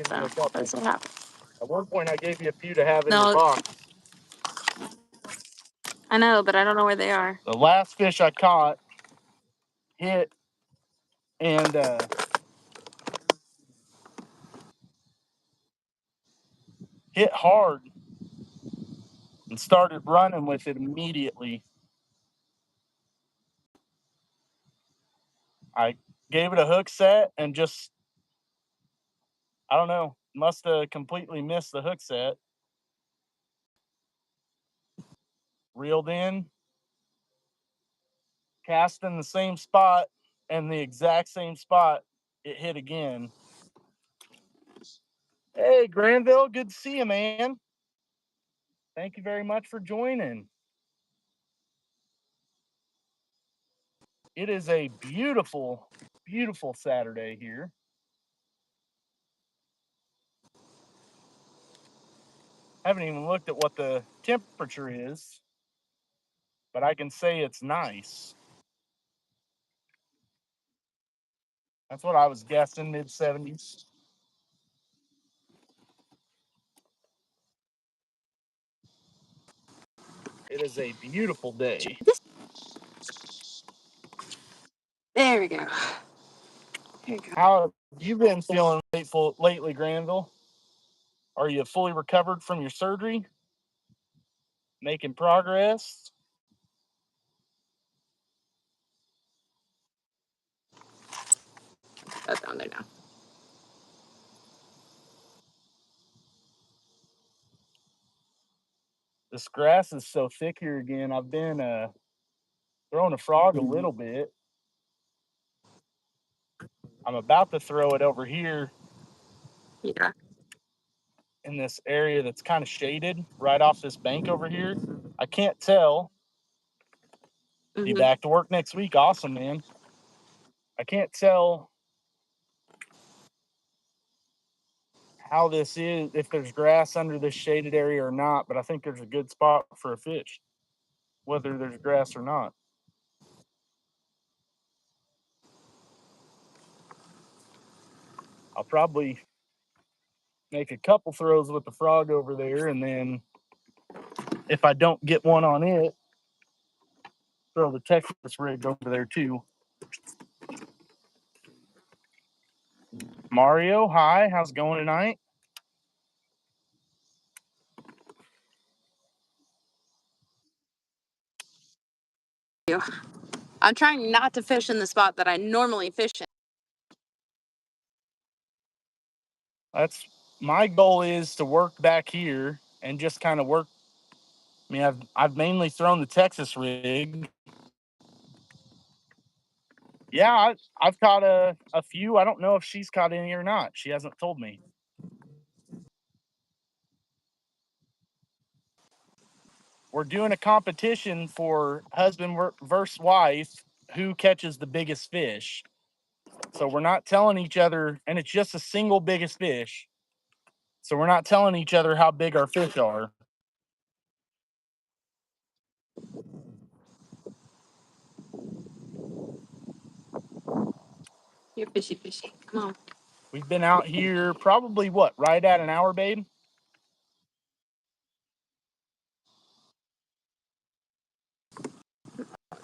give you a couple. Doesn't happen. At one point, I gave you a few to have in No. your box. I know, but I don't know where they are. The last fish I caught hit and hit hard and started running with it immediately. I gave it a hook set and just, I don't know, must have completely missed the hook set. Reeled in, cast in the same spot, and the exact same spot it hit again. Hey, Granville, good to see you, man. Thank you very much for joining. It is a beautiful, beautiful Saturday here. I haven't even looked at what the temperature is, but I can say it's nice. That's what I was guessing, mid-70s. It is a beautiful day. There we go. There you go. How have you been feeling lately, Granville? Are you fully recovered from your surgery? Making progress? That's down there now. This grass is so thick here again. I've been throwing a frog a little bit. I'm about to throw it over here. Yeah. In this area that's kind of shaded right off this bank over here. I can't tell. Be back to work next week. Awesome, man. I can't tell how this is, if there's grass under this shaded area or not, but I think there's a good spot for a fish, whether there's grass or not. I'll probably make a couple throws with the frog over there, and then if I don't get one on it, throw the Texas rig over there too. Mario, hi, how's it going tonight? I'm trying not to fish in the spot that I normally fish in. That's my goal, is to work back here and just kind of work. I mean, I've mainly thrown the Texas rig. Yeah, I've caught a few. I don't know if she's caught any or not. She hasn't told me. We're doing a competition for husband versus wife, who catches the biggest fish. So we're not telling each other, and it's just a single biggest fish. So we're not telling each other how big our fish are. You're fishy. Come on. We've been out here probably, what, right at an hour, babe?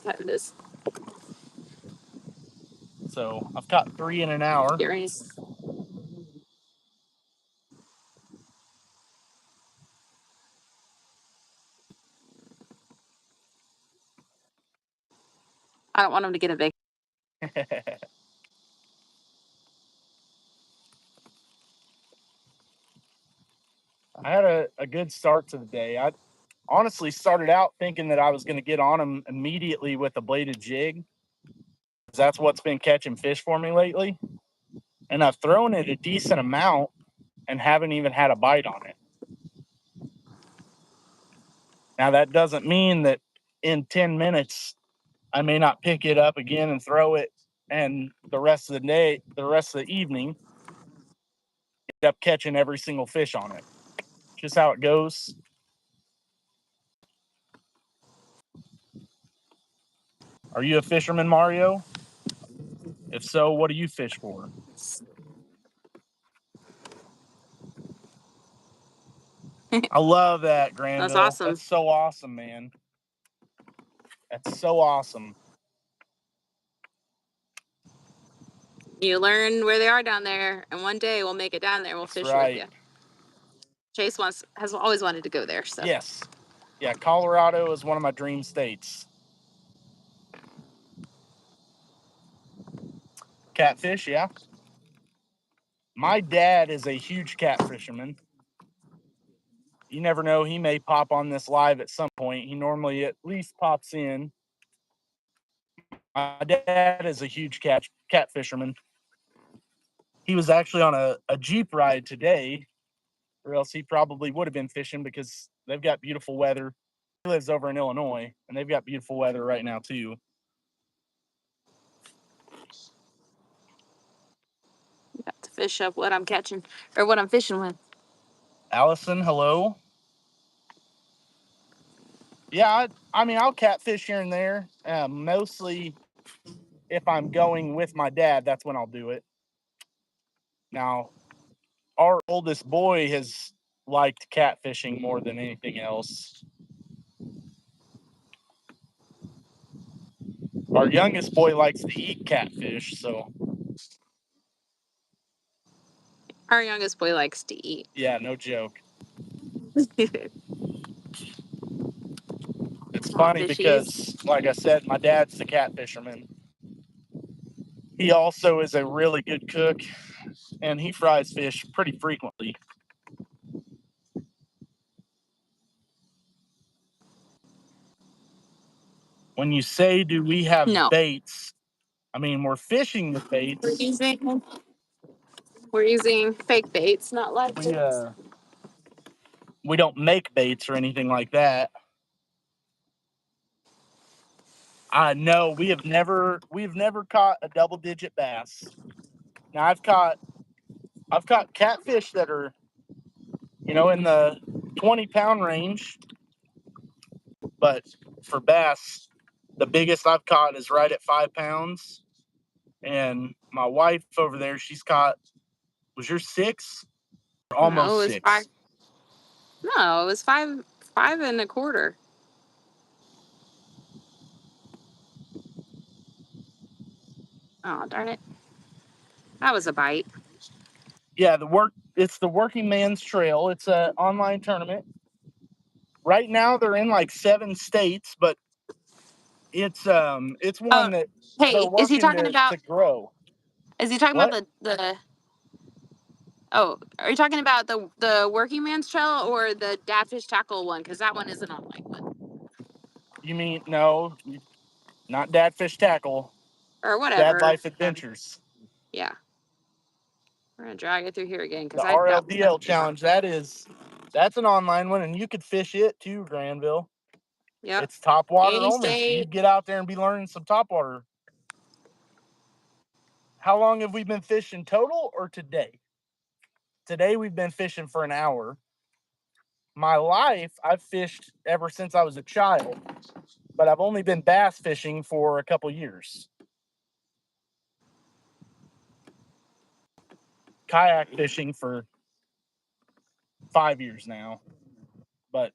That it is. So I've caught 3 in an hour. Get ready. I don't want him to get a big. I had a good start to the day. I honestly started out thinking that I was going to get on them immediately with a bladed jig. That's what's been catching fish for me lately. And I've thrown it a decent amount and haven't even had a bite on it. Now, that doesn't mean that in 10 minutes, I may not pick it up again and throw it, and the rest of the day, the rest of the evening, end up catching every single fish on it. Just how it goes. Are you a fisherman, Mario? If so, what do you fish for? I love that, Granville. That's awesome. That's so awesome, man. That's so awesome. You learn where they are down there, and one day we'll make it down there. We'll fish with you. Chase has always wanted to go there. So yes, yeah, Colorado is one of my dream states. Catfish, yeah. My dad is a huge cat fisherman. You never know, he may pop on this live at some point. He normally at least pops in. My dad is a huge cat fisherman. He was actually on a Jeep ride today, or else he probably would have been fishing because they've got beautiful weather. He lives over in Illinois, and they've got beautiful weather right now, too. got to fish up what I'm catching, or what I'm fishing with. Allison, hello. Yeah, I mean, I'll catfish here and there. Mostly if I'm going with my dad, that's when I'll do it. Now, our oldest boy has liked catfishing more than anything else. Our youngest boy likes to eat catfish, so. Our youngest boy likes to eat. Yeah, no joke. It's funny because, like I said, my dad's the cat fisherman. He also is a really good cook, and he fries fish pretty frequently. When you say, do we have baits? I mean, we're fishing with baits. We're using fake baits, not live baits. We don't make baits or anything like that. No, we've never caught a double-digit bass. Now I've caught catfish that are, in the 20-pound range, but for bass, the biggest I've caught is right at 5 pounds. And my wife over there, she's caught, was yours 6? Almost no, it was 6. 5. No, it was 5 1/4. Oh, darn it. That was a bite. Yeah, it's the Working Man's Trail. It's an online tournament. Right now they're in like 7 states, but it's one that hey, is he talking about to grow. Is he talking about the Oh, are you talking about the Working Man's Trail or the Dadfish Tackle one? Because that one is an online one. You mean no, not Dadfish Tackle. Or whatever. Dad Life Adventures. Yeah. We're gonna drag it through here again The RLDL challenge. That's an online one, and you could fish it too, Granville. Yep. It's top water only. So you get out there and be learning some top water. How long have we been fishing total, or today? Today we've been fishing for an hour. My life, I've fished ever since I was a child, but I've only been bass fishing for a couple years. Kayak fishing for 5 years now, but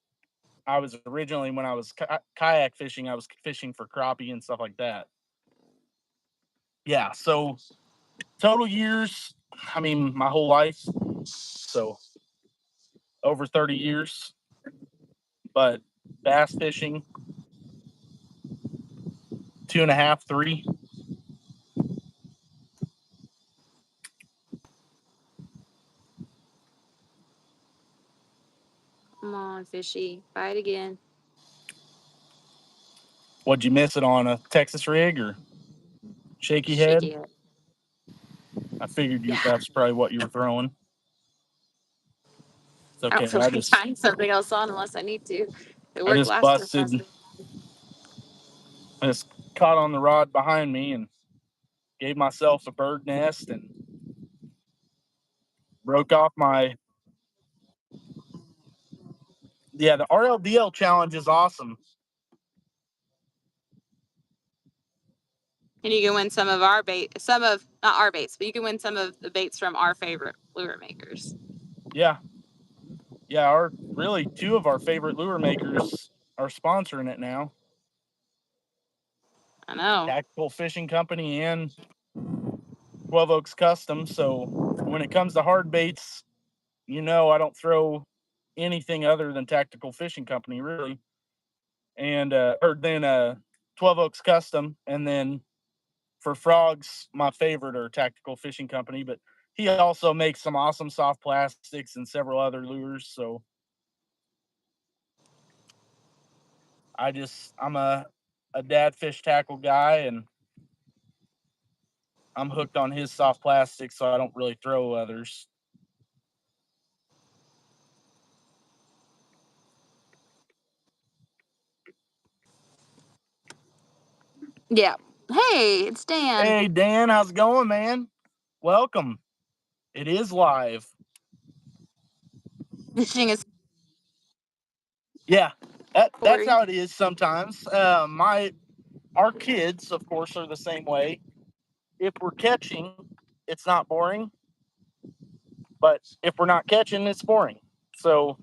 I was originally, when I was kayak fishing, I was fishing for crappie and stuff like that. Yeah, so total years, I mean, my whole life, so over 30 years, but bass fishing, 2.5, 3. Come on, fishy. Bite again. What'd you miss it on, a Texas rig or shaky head? I figured that's probably what you were throwing. It's okay. I don't feel like tying something else on unless I need to. I just caught on the rod behind me and gave myself a bird nest and broke off my. Yeah, the RLDL challenge is awesome. And you can win some of our bait, not our baits, but you can win some of the baits from our favorite lure makers. Yeah. Yeah, really two of our favorite lure makers are sponsoring it now. I know. Tactical Fishing Company and 12 Oaks Custom. So when it comes to hard baits, I don't throw anything other than Tactical Fishing Company, really. And or then 12 Oaks Custom, and then for frogs, my favorite are Tactical Fishing Company, but he also makes some awesome soft plastics and several other lures. So I'm a dad fish tackle guy, and I'm hooked on his soft plastics, so I don't really throw others. Yeah. Hey, it's Dan. Hey, Dan, how's it going, man? Welcome. It is live. Fishing is. Yeah, that's how it is sometimes. Our kids, of course, are the same way. If we're catching, it's not boring. But if we're not catching, it's boring. So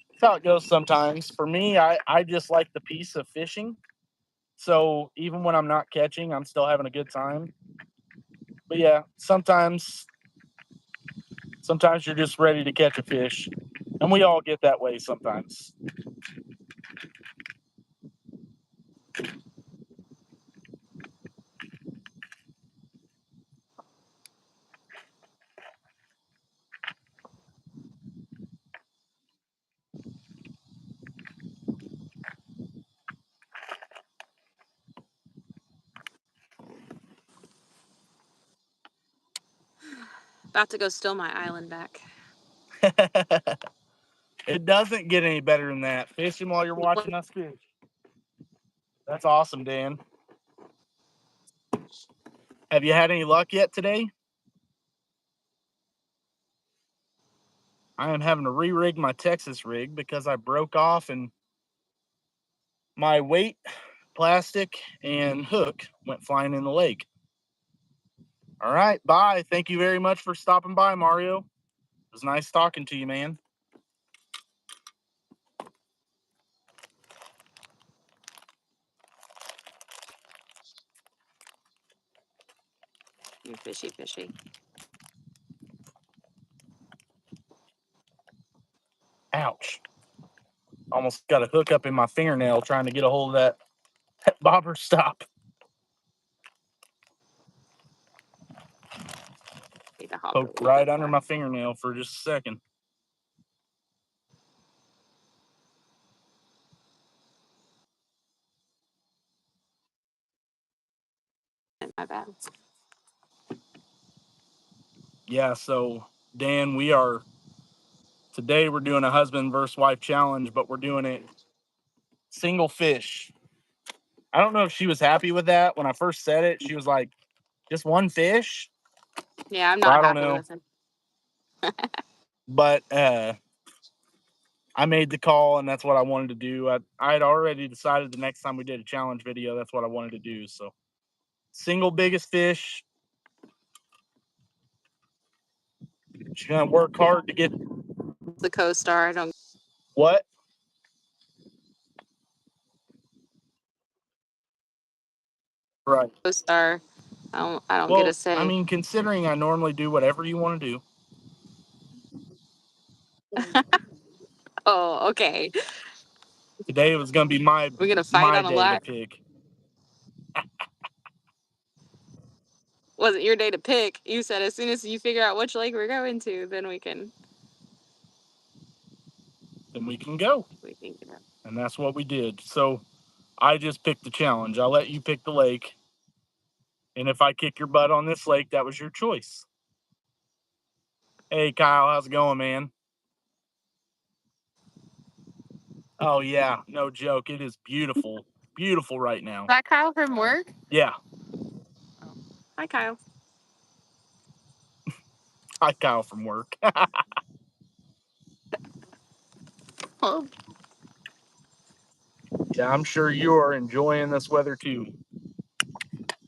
that's how it goes sometimes. For me, I just like the peace of fishing. So even when I'm not catching, I'm still having a good time. But yeah, sometimes you're just ready to catch a fish. And we all get that way sometimes. About to go steal my island back. It doesn't get any better than that. Fishing while you're watching us fish. That's awesome, Dan. Have you had any luck yet today? I am having to re-rig my Texas rig because I broke off and my weight, plastic, and hook went flying in the lake. All right, bye. Thank you very much for stopping by, Mario. It was nice talking to you, man. You're fishy, fishy. Ouch. Almost got a hook up in my fingernail trying to get a hold of that bobber stop. Poked right under my fingernail for just a second. My bad. Yeah, so Dan, today we're doing a husband versus wife challenge, but we're doing it single fish. I don't know if she was happy with that. When I first said it, she was like, just one fish? Yeah, I'm not happy with it. But I made the call, and that's what I wanted to do. I had already decided the next time we did a challenge video, that's what I wanted to do. So single biggest fish. She's going to work hard to get the co-star. I don't. What? Right. Co-star. I don't get a say. I mean, considering I normally do whatever you want to do. Oh, okay. Today it was going to be we're gonna fight on a lot. To pick. Wasn't your day to pick. You said as soon as you figure out which lake we're going to, then we can. Then we can go. We can get up. And that's what we did. So I just picked the challenge. I'll let you pick the lake. And if I kick your butt on this lake, that was your choice. Hey, Kyle, how's it going, man? Oh, yeah, no joke. It is beautiful. Beautiful right now. Is that Kyle from work? Yeah. Oh. Hi, Kyle. Hi, Kyle from work. Oh. Yeah, I'm sure you are enjoying this weather too.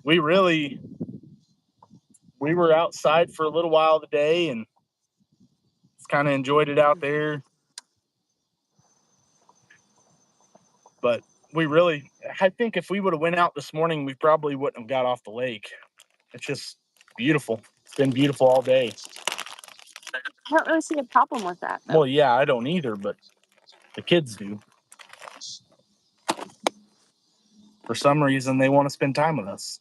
We were outside for a little while today, and it's kind of enjoyed it out there. But I think if we would have went out this morning, we probably wouldn't have got off the lake. It's just beautiful. It's been beautiful all day. I don't really see a problem with that, though. Well, yeah, I don't either, but the kids do. For some reason, they want to spend time with us.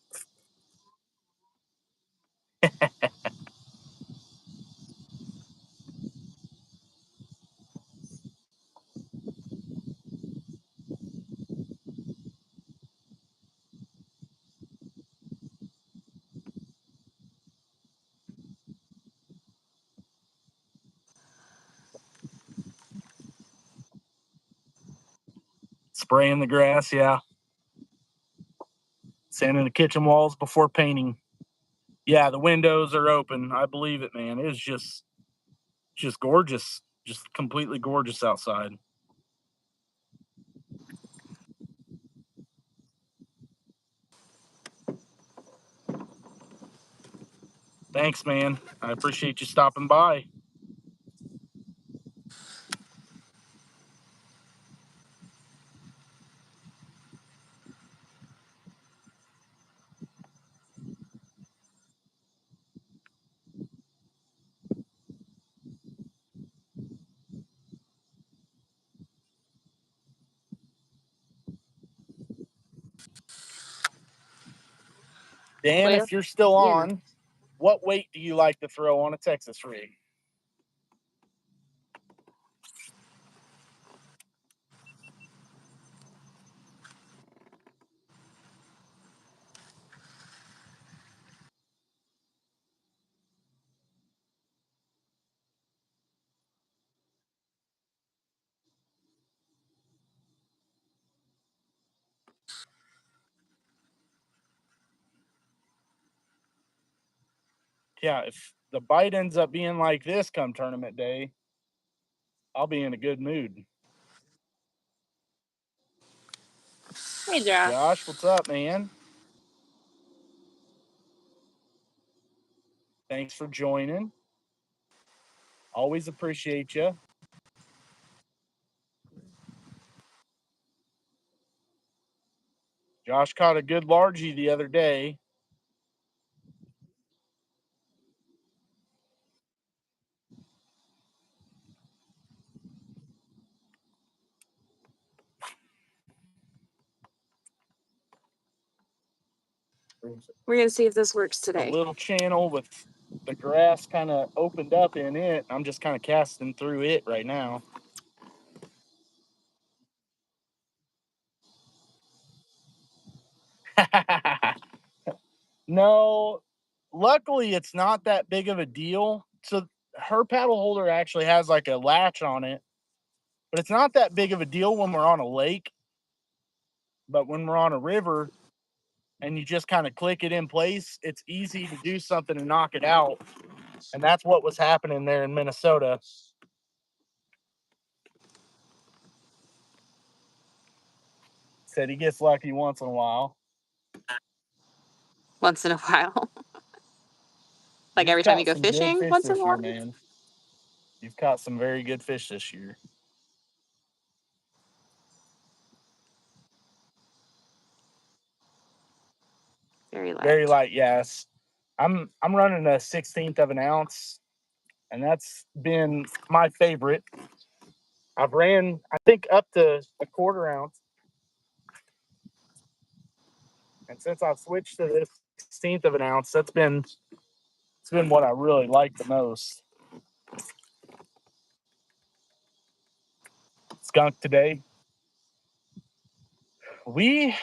Spraying the grass, yeah. Sanding the kitchen walls before painting. Yeah, the windows are open. I believe it, man. It's just gorgeous. Just completely gorgeous outside. Thanks, man. I appreciate you stopping by. Dan, if you're still on, what weight do you like to throw on a Texas rig? Yeah, if the bite ends up being like this come tournament day, I'll be in a good mood. Hey, Josh. Josh, what's up, man? Thanks for joining. Always appreciate you. Josh caught a good largie the other day. We're going to see if this works A today. little channel with the grass kind of opened up in it. I'm just kind of casting through it right now. No, luckily it's not that big of a deal. So her paddle holder actually has like a latch on it, but it's not that big of a deal when we're on a lake. But when we're on a river and you just kind of click it in place, it's easy to do something and knock it out. And that's what was happening there in Minnesota. Said he gets lucky once in a while. Once in a while. Like every time you go fishing, once in a while. Man. You've caught some very good fish this year. Very light. Very light, yes. I'm running a 1/16 of an ounce, and that's been my favorite. I've ran, I think, up to a 1/4 ounce. And since I've switched to this 1/16 of an ounce, it's been what I really like the most. Skunk today. We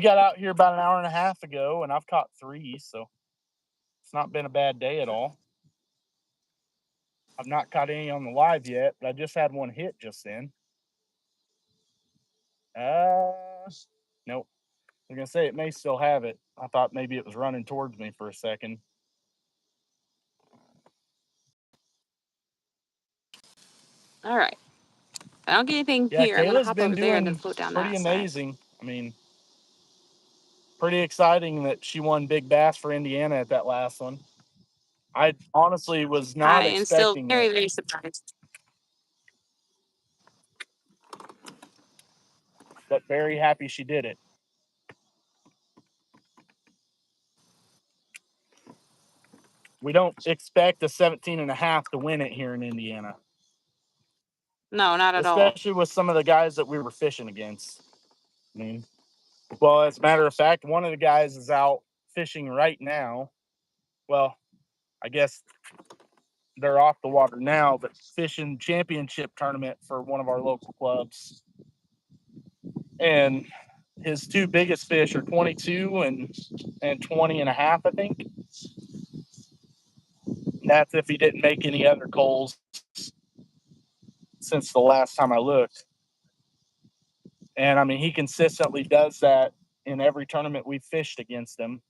got out here about an hour and a half ago, and I've caught 3, so it's not been a bad day at all. I've not caught any on the live yet, but I just had one hit just then. Nope. I was gonna say it may still have it. I thought maybe it was running towards me for a second. All right. I don't get anything Yeah, here. I'm gonna Kayla's hop been over there and then doing float down pretty that side. amazing. I mean, pretty exciting that she won big bass for Indiana at that last one. I honestly was I not am still expecting very, it, very surprised. but very happy she did it. We don't expect a 17.5 to win it here in Indiana. No, not at all. Especially with some of the guys that we were fishing against. I mean, well, as a matter of fact, one of the guys is out fishing right now. Well, I guess they're off the water now, but fishing championship tournament for one of our local clubs. And his two biggest fish are 22 and 20.5, I think. That's if he didn't make any other calls since the last time I looked. And I mean, he consistently does that in every tournament we've fished against him.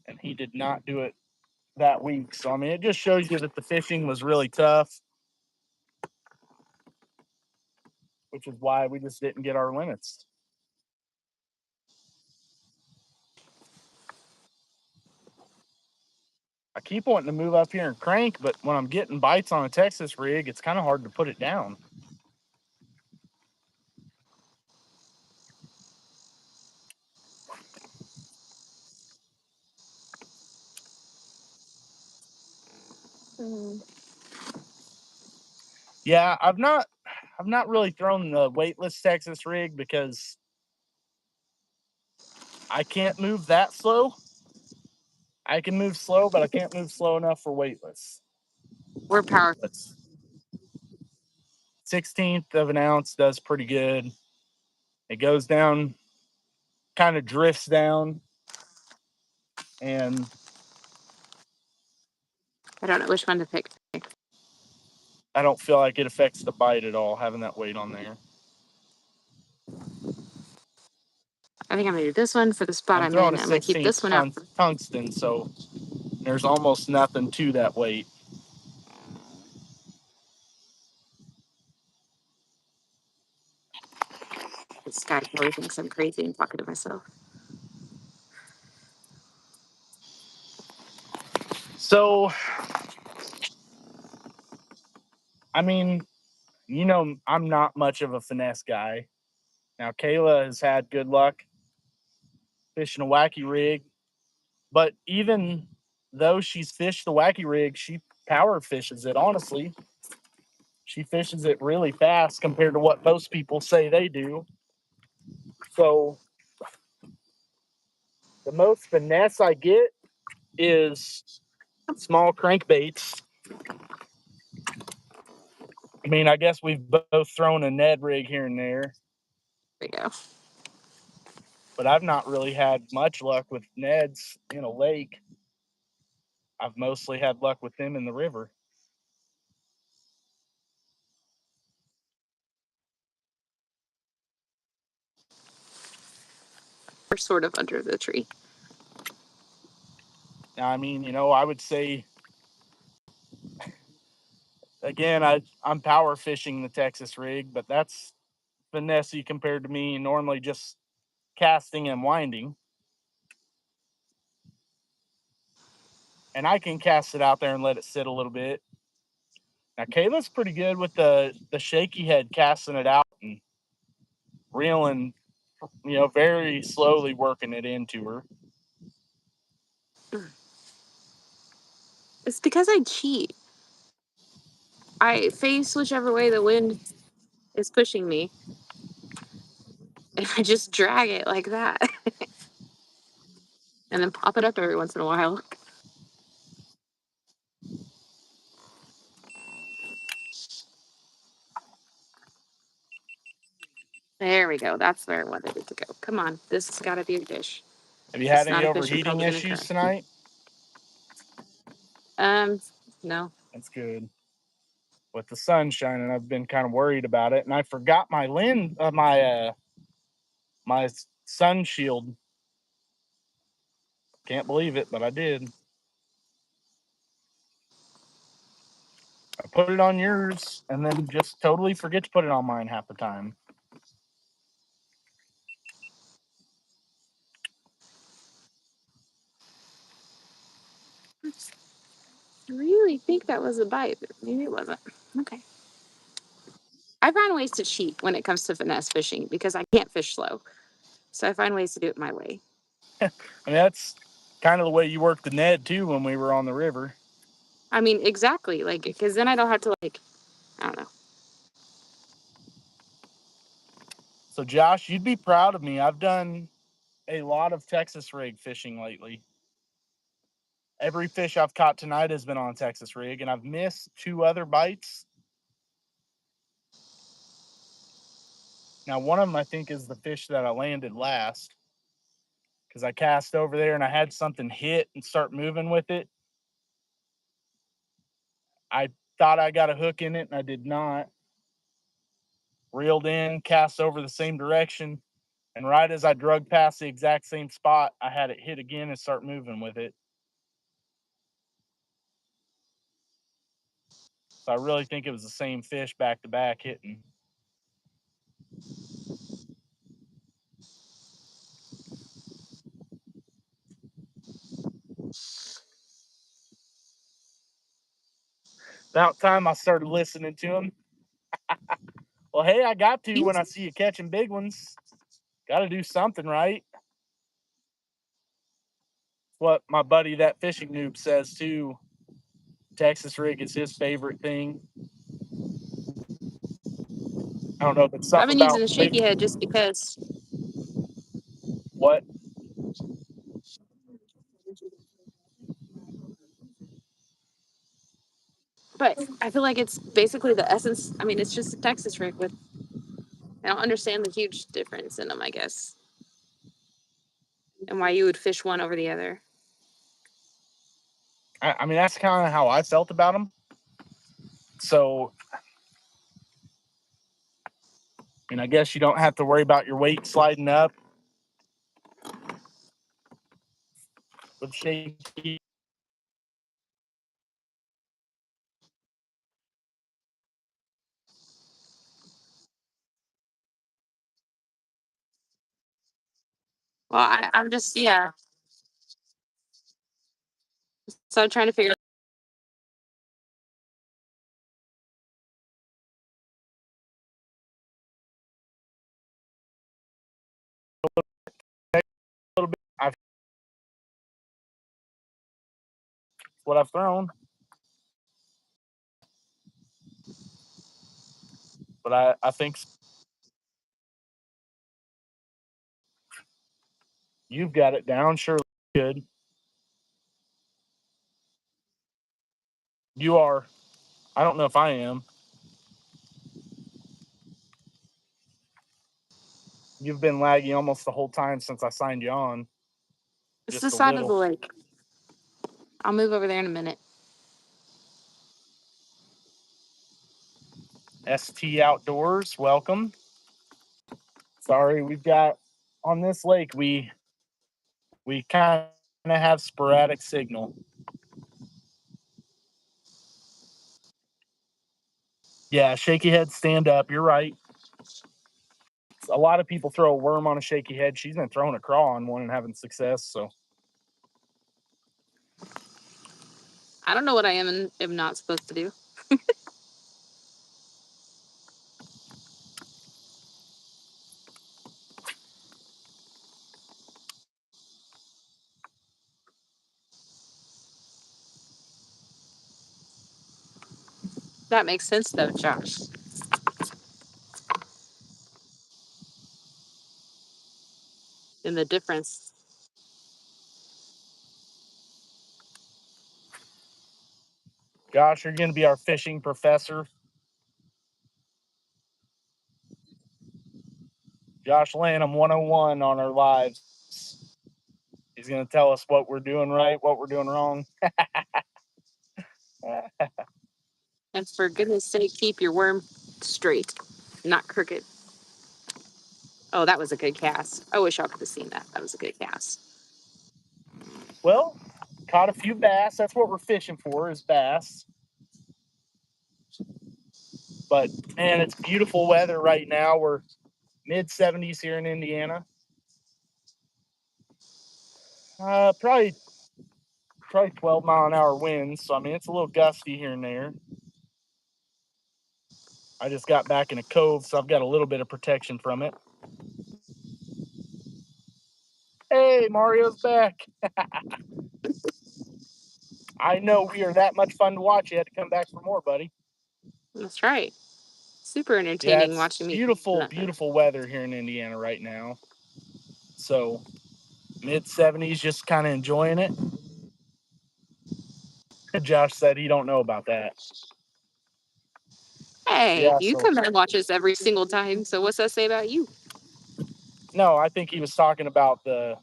And he did not do it that week. So, I mean, it just shows you that the fishing was really tough, which is why we just didn't get our limits. I keep wanting to move up here and crank, but when I'm getting bites on a Texas rig, it's kind of hard to put it down. Yeah, I've not really thrown the weightless Texas rig because I can't move that slow. I can move slow, but I can't move slow enough for weightless. We're powerful. 1/16 of an ounce does pretty good. It goes down, kind of drifts down, and I don't know which one to pick. I don't feel like it affects the bite at all having that weight on there. I think I'm gonna do this one for the spot I'm throwing in. a I'm gonna keep this one out. tungsten, so there's almost nothing to that weight. This guy probably thinks I'm crazy and talking to myself. So, I mean, you know, I'm not much of a finesse guy. Now, Kayla has had good luck fishing a wacky rig, but even though she's fished the wacky rig, she power fishes it, honestly. She fishes it really fast compared to what most people say they do. So, the most finesse I get is small crankbaits. I mean, I guess we've both thrown a Ned rig here and there. There you go. But I've not really had much luck with Neds in a lake. I've mostly had luck with them in the river. We're sort of under the tree. Now, I mean, you know, I would say, again, I'm power fishing the Texas rig, but that's finesse compared to me normally just casting and winding. And I can cast it out there and let it sit a little bit. Now, Kayla's pretty good with the shaky head, casting it out and reeling, you know, very slowly working it into her. It's because I cheat. I face whichever way the wind is pushing me. And I just drag it like that. And then pop it up every once in a while. There we go. That's where I wanted it to go. Come on. This has got to be a fish. Have you had It's any not a fish, I'm overheating probably gonna issues cry. tonight? No. That's good. With the sun shining, I've been kind of worried about it, and I forgot my my sun shield. Can't believe it, but I did. I put it on yours, and then just totally forget to put it on mine half the time. think that was a bite, but maybe it wasn't. Okay. I find ways to cheat when it comes to finesse fishing because I can't fish slow. So I find ways to do it my way. I mean, that's kind of the way you worked the Ned too when we were on the river. I mean, exactly. Like, because then I don't have to, like, I don't know. So, Josh, you'd be proud of me. I've done a lot of Texas rig fishing lately. Every fish I've caught tonight has been on Texas rig, and I've missed 2 other bites. Now, one of them I think is the fish that I landed last, because I cast over there and I had something hit and start moving with it. I thought I got a hook in it, and I did not. Reeled in, cast over the same direction, and right as I drug past the exact same spot, I had it hit again and start moving with it. So I really think it was the same fish back to back hitting. About time I started listening to him. Well, hey, I got to when I see you catching big ones. Got to do something, right? What my buddy, that fishing noob, says too. Texas rig is his favorite thing. I don't know if it's I've something been using about a shaky head just because. What? But I feel like it's basically the essence. I mean, it's just a Texas rig with. I don't understand the huge difference in them, I guess, and why you would fish one over the other. I mean, that's kind of how I felt about them. So, I mean, I guess you don't have to worry about your weight sliding up with shaky. Well, I'm just yeah. So I'm trying to figure. A little bit. What I've thrown. But I think you've got it down. Sure, good. You are. I don't know if I am. You've been laggy almost the whole time since I signed you on. It's Just the a side of the little. lake. I'll move over there in a minute. ST Outdoors, welcome. Sorry, we've got on this lake we kind of have sporadic signal. Yeah, shaky head, stand up. You're right. A lot of people throw a worm on a shaky head. She's been throwing a craw on one and having success. So I don't know what I am and am not supposed to do. That makes sense though, Josh. And the difference. Josh, you're going to be our fishing professor. Josh Lanham 101 on our lives. He's going to tell us what we're doing right, what we're doing wrong. And for goodness sake, keep your worm straight, not crooked. Oh, that was a good cast. I wish y'all could have seen that. That was a good cast. Well, caught a few bass. That's what we're fishing for, is bass. But man, it's beautiful weather right now. We're mid 70s here in Indiana. Probably probably 12-mile-an-hour winds. So, I mean, it's a little gusty here and there. I just got back in a cove, so I've got a little bit of protection from it. Hey, Mario's back. I know we are that much fun to watch. You had to come back for more, buddy. That's right. Super Yeah, entertaining it's watching me. beautiful, beautiful weather here in Indiana right now. So mid-70s, just kind of enjoying it. Josh said he don't know about that. Hey, Yeah, you so come and watch us every single time. So what's that say about you? no, I think he was talking about the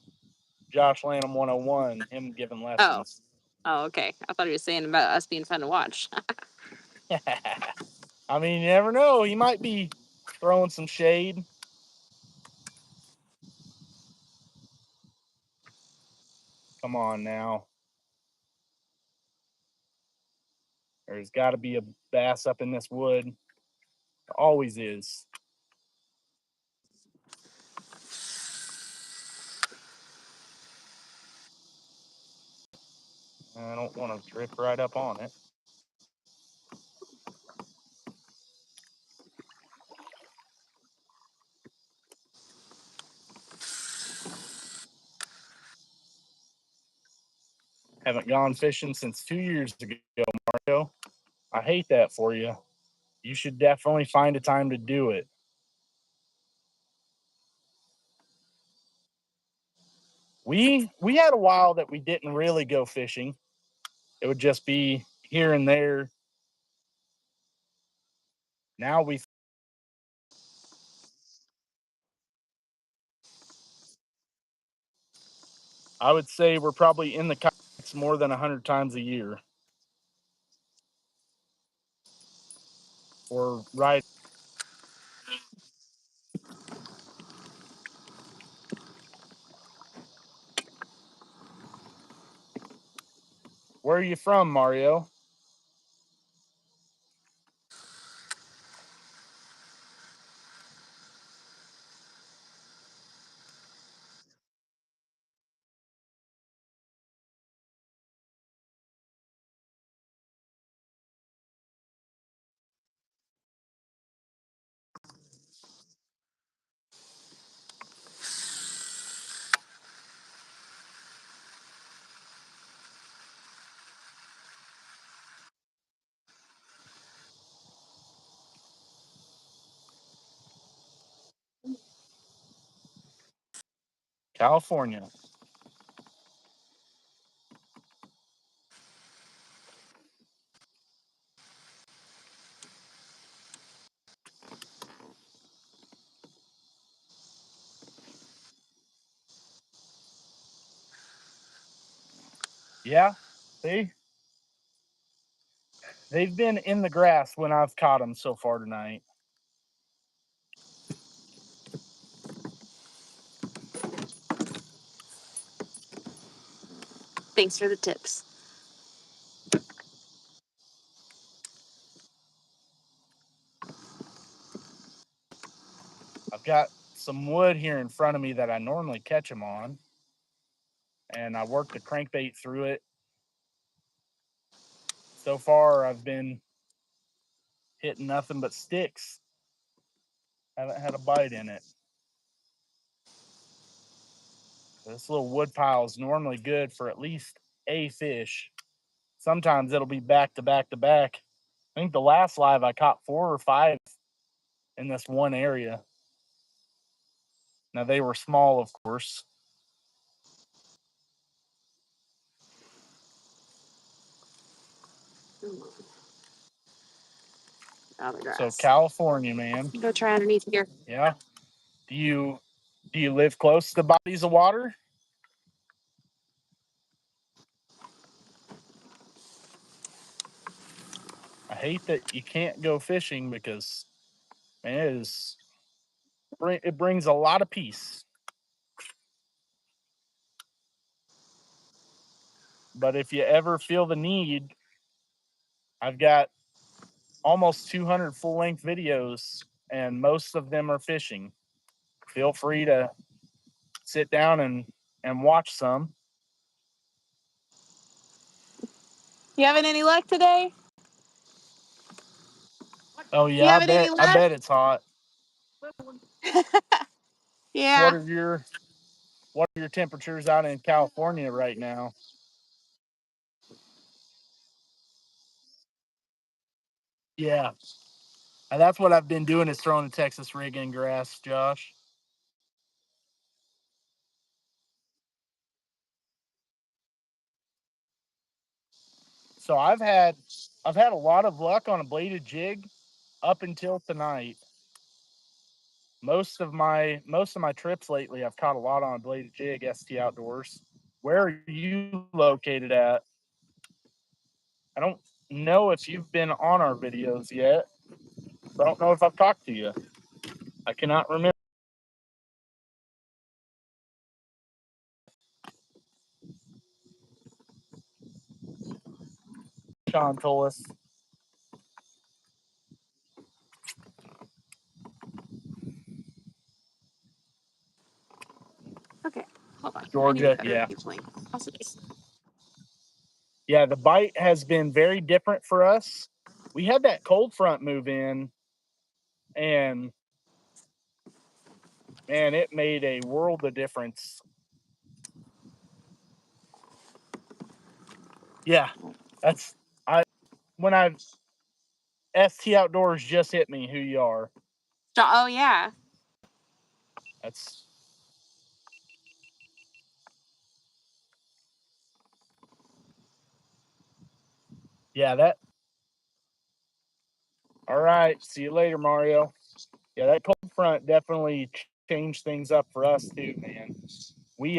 Josh Lanham 101, him giving lessons. Oh, okay. I thought he was saying about us being fun to watch. I mean, you never know. He might be throwing some shade. Come on now. There's got to be a bass up in this wood. There always is. I don't want to drift right up on it. Haven't gone fishing since 2 years ago, Mario. I hate that for you. You should definitely find a time to do it. We had a while that we didn't really go fishing. It would just be here and there. Now I would say we're probably in the kayaks more than 100 times a year. Or right. Where are you from, Mario? California. Yeah, they've been in the grass when I've caught them so far tonight. Thanks for the tips. I've got some wood here in front of me that I normally catch them on, and I worked the crankbait through it. So far, I've been hitting nothing but sticks. Haven't had a bite in it. This little wood pile is normally good for at least a fish. Sometimes it'll be back to back to back. I think the last live I caught 4 or 5 in this one area. Now they were small, of course. So California, man. Go try underneath here. Yeah. Do you live close to bodies of water? I hate that you can't go fishing because, man, it brings a lot of peace. But if you ever feel the need, I've got almost 200 full-length videos, and most of them are fishing. Feel free to sit down and watch some. You having any luck today? Oh You yeah, having any I luck? bet it's hot. Yeah. What are your temperatures out in California right now? Yeah. And that's what I've been doing is throwing the Texas rig in grass, Josh. So I've had a lot of luck on a bladed jig up until tonight. Most of my trips lately, I've caught a lot on a bladed jig, ST Outdoors. Where are you located at? I don't know if you've been on our videos yet. I don't know if I've talked to you. I cannot remember. Sean told us. Okay, hold on. Georgia, yeah. Yeah, the bite has been very different for us. We had that cold front move in, and man, it made a world of difference. Yeah, when I've ST Outdoors just hit me who you are. Oh yeah. That's yeah, that all right. See you later, Mario. Yeah, that cold front definitely changed things up for us too, man. We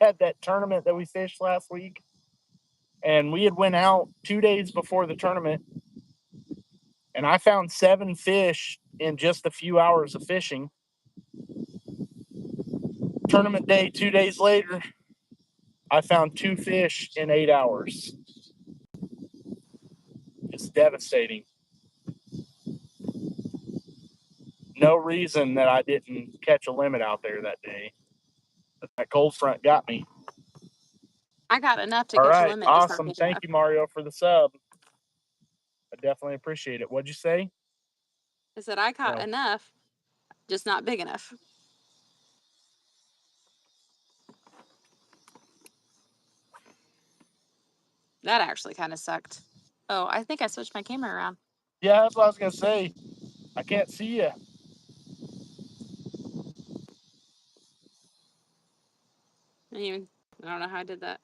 had that tournament that we fished last week, and we had went out 2 days before the tournament, and I found 7 fish in just a few hours of fishing. Tournament day 2 days later, I found 2 fish in 8 hours. It's devastating. No reason that I didn't catch a limit out there that day. But that cold front got me. I got enough to All catch a right, limit. awesome. Thank you, Mario, for the sub. I definitely appreciate it. What'd you say? I said I caught No. enough, just not big enough. That actually kind of sucked. Oh, I think I switched my camera around. Yeah, that's what I was gonna say. I can't see you. I don't know how I did that.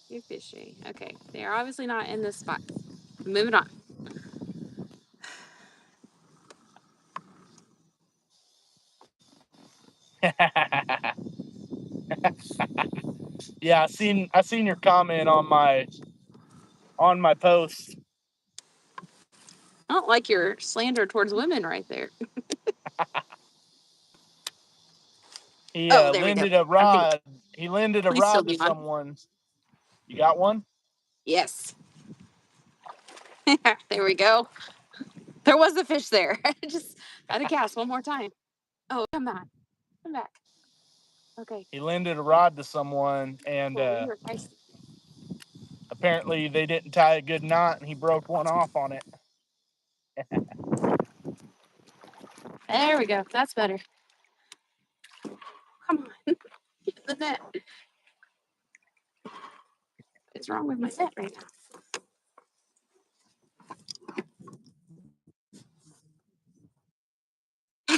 You're fishy. Okay, they are obviously not in this spot. Moving on. Yeah, I seen your comment on my post. I don't like your slander towards women right there. He Oh, there we lended go. a rod. He lended a Please still rod to be on. someone. You got one? Yes. There we go. There was a fish there. I just had to cast one more time. Oh, come back. Come back. Okay. He lended a rod to someone, and apparently they didn't tie a good knot, and he broke one off on it. There we go. That's better. Come on. Get in the net. What's wrong with my net right now?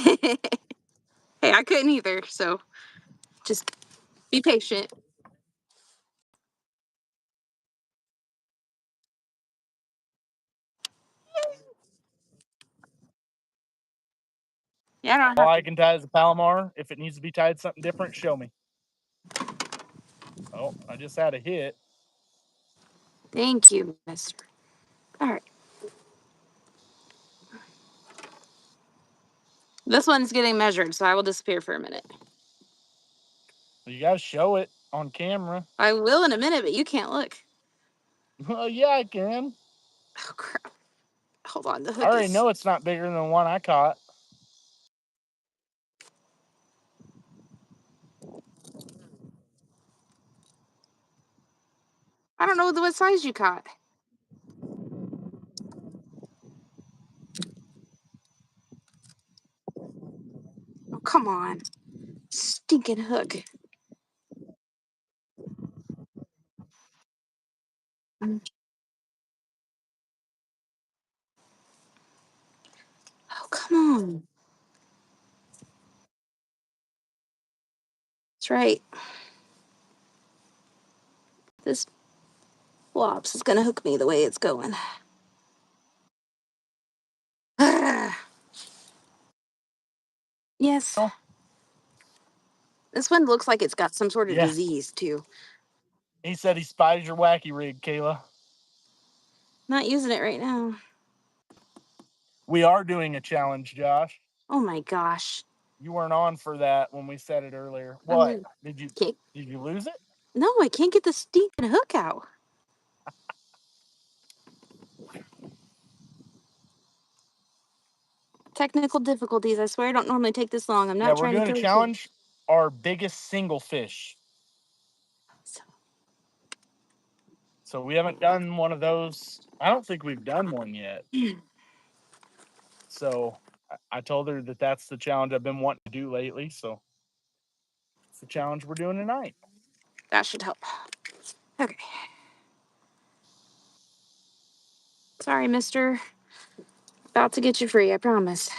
Hey, I couldn't either, so just be patient. Yeah, I don't All have I can tie is a Palomar. If it needs to be tied something different, show me. Oh, I just had a hit. Thank you, mister. All right. This one's getting measured, so I will disappear for a minute. You got to show it on camera. I will in a minute, but you can't look. Well, yeah, I can. Oh, crap. Hold on. The hook I already is... know it's not bigger than the one I caught. I don't know what size you caught. Oh, come on. Stinking hook. Oh, come on. That's right. This flops is going to hook me the way it's going. Yes. Oh. This one looks like it's got some sort of Yeah. disease, too. He said he spies your wacky rig, Kayla. Not using it right now. We are doing a challenge, Josh. Oh, my gosh. You weren't on for that when we said it earlier. What? Did you lose it? No, I can't get the stinking hook out. Technical difficulties. I swear I don't normally take this long. I'm not trying to we're doing kill a challenge. Our biggest single fish. So we haven't done one of those. I don't think we've done one yet. So I told her that that's the challenge I've been wanting to do lately. So it's the challenge we're doing tonight. That should help. Okay. Sorry, mister. About to get you free, I promise.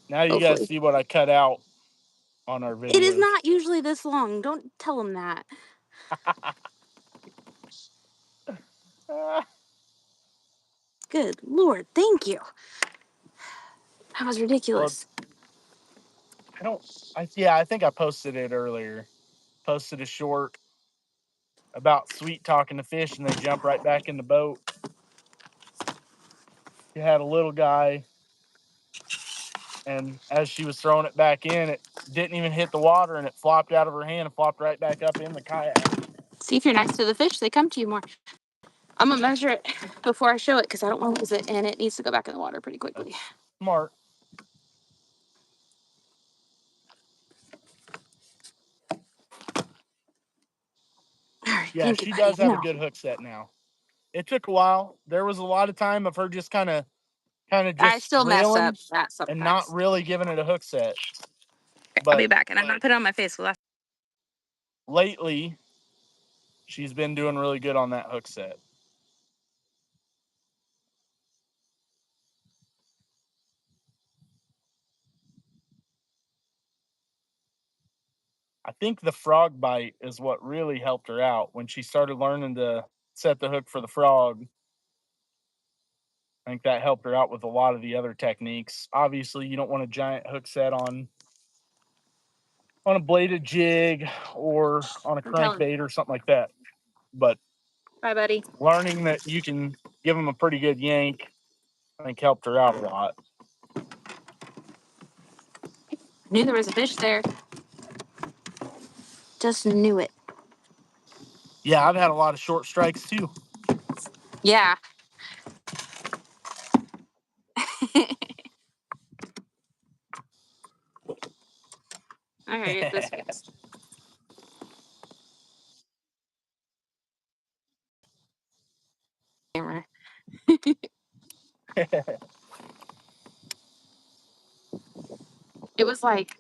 Now you guys see what I cut out on our videos. It is not usually this long. Don't tell him that. Good Lord, thank you. That was ridiculous. Well, I think I posted it earlier. Posted a short about sweet talking to fish and they jump right back in the boat. You had a little guy, and as she was throwing it back in, it didn't even hit the water and it flopped out of her hand and flopped right back up in the kayak. See, if you're next to the fish, they come to you more. I'm gonna measure it before I show it because I don't want to lose it, and it needs to go back in the water pretty quickly. That's smart. All right, Yeah, she does have a good hook set now. It took a while. There was a lot of time of her just kind of just I still mess up reeling that sometimes and not really giving it a hook set. Okay, But I'll be back, and I'm gonna put it on my face. lately, she's been doing really good on that hook set. I think the frog bite is what really helped her out when she started learning to set the hook for the frog. I think that helped her out with a lot of the other techniques. Obviously, you don't want a giant hook set on a bladed jig or on a crankbait or something like that. But bye, buddy. Learning that you can give them a pretty good yank, I think helped her out a lot. Knew there was a fish there. Just knew it. Yeah, I've had a lot of short strikes too. Yeah. I gotta get this fixed. Camera. It was like,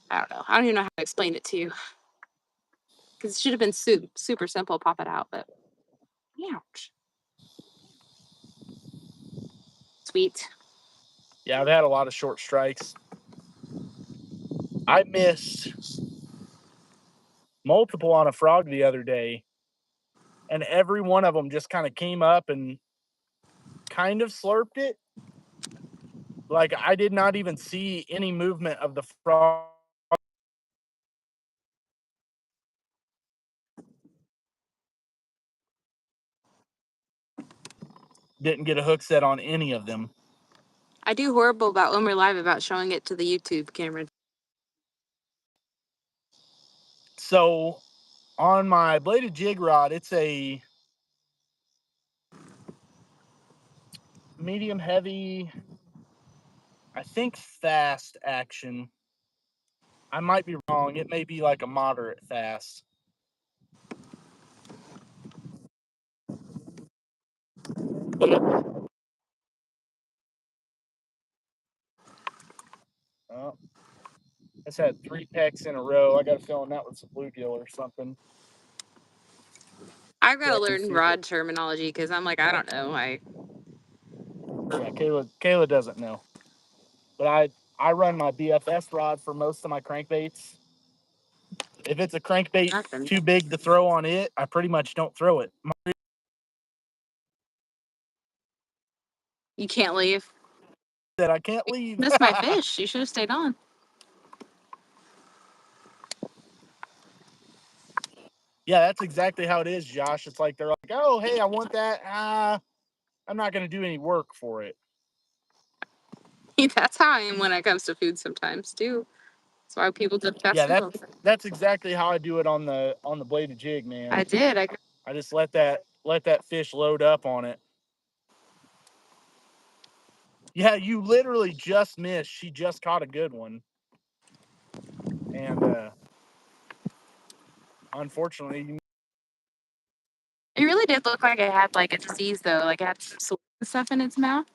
I don't know. I don't even know how to explain it to you. Because it should have been super simple, pop it out, but ouch. Sweet. Yeah, I've had a lot of short strikes. I missed multiple on a frog the other day, and every one of them just kind of came up and kind of slurped it. Like I did not even see any movement of the frog. Didn't get a hook set on any of them. I do horrible about when we're live about showing it to the YouTube camera. So on my bladed jig rod, it's a medium heavy, I think fast action. I might be wrong. It may be like a moderate fast. Oh, I just had 3 pecks in a row. I got a feeling that was a bluegill or something. I've got to Check and learn see if rod terminology because I'm like, I don't know. Yeah, Kayla doesn't know. But I run my BFS rod for most of my crankbaits. If it's a crankbait Nothing. too big to throw on it, I pretty much don't throw it. You can't leave. That I can't leave. Missed my fish. You should have stayed on. Yeah, that's exactly how it is, Josh. It's like they're like, oh, hey, I want that. I'm not going to do any work for it. That's how I am when it comes to food sometimes too. That's why people do fast Yeah, food. that's exactly how I do it on the bladed jig, man. I did. I just let that fish load up on it. Yeah, you literally just missed. She just caught a good one. And unfortunately, It really did look like it had like a disease though. Like it had some sores and stuff in its mouth.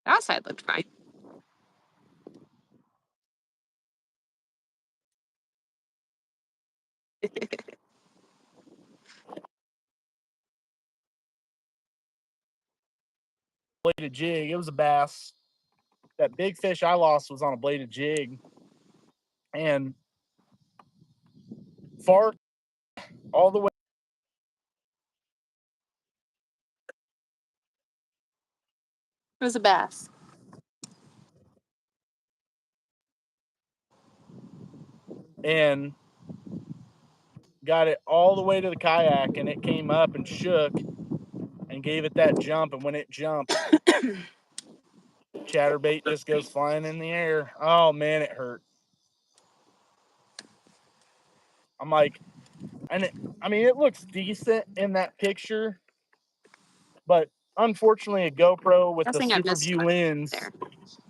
The outside looked fine. bladed jig, it was a bass. That big fish I lost was on a bladed jig. And far all the way. It was a bass. And got it all the way to the kayak, and it came up and shook and gave it that jump. And when it jumped, chatterbait just goes flying in the air. Oh man, it hurt. I'm like, it looks decent in that picture, but unfortunately, a GoPro with the super view lens,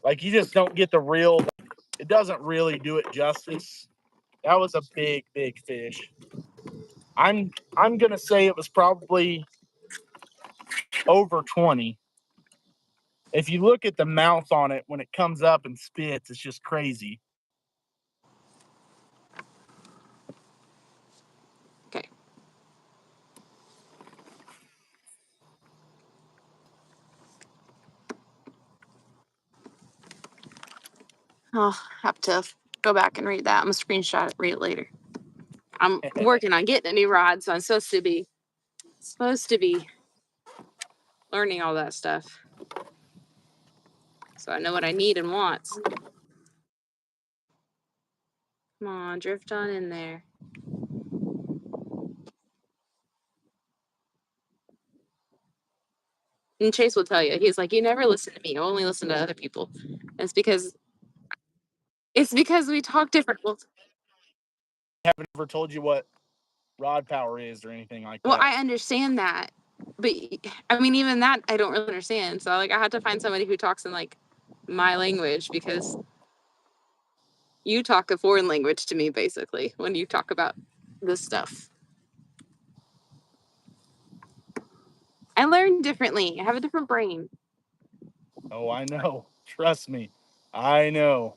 like you just don't get the real. It doesn't really do it justice. That was a big fish. I'm gonna say it was probably over 20. If you look at the mouth on it when it comes up and spits, it's just crazy. Okay. I'll have to go back and read that. I'm gonna screenshot it, read it later. I'm working on getting a new rod, so I'm supposed to be learning all that stuff. So I know what I need and want. Come on, drift on in there. And Chase will tell you, he's like, you never listen to me, you only listen to other people. And it's because we talk different. Well, Haven't ever told you what rod power is or anything like that. well, I understand that, but I mean, even that I don't really understand. So like, I had to find somebody who talks in like my language, because you talk a foreign language to me basically when you talk about this stuff. I learn differently. I have a different brain. Oh, I know. Trust me. I know.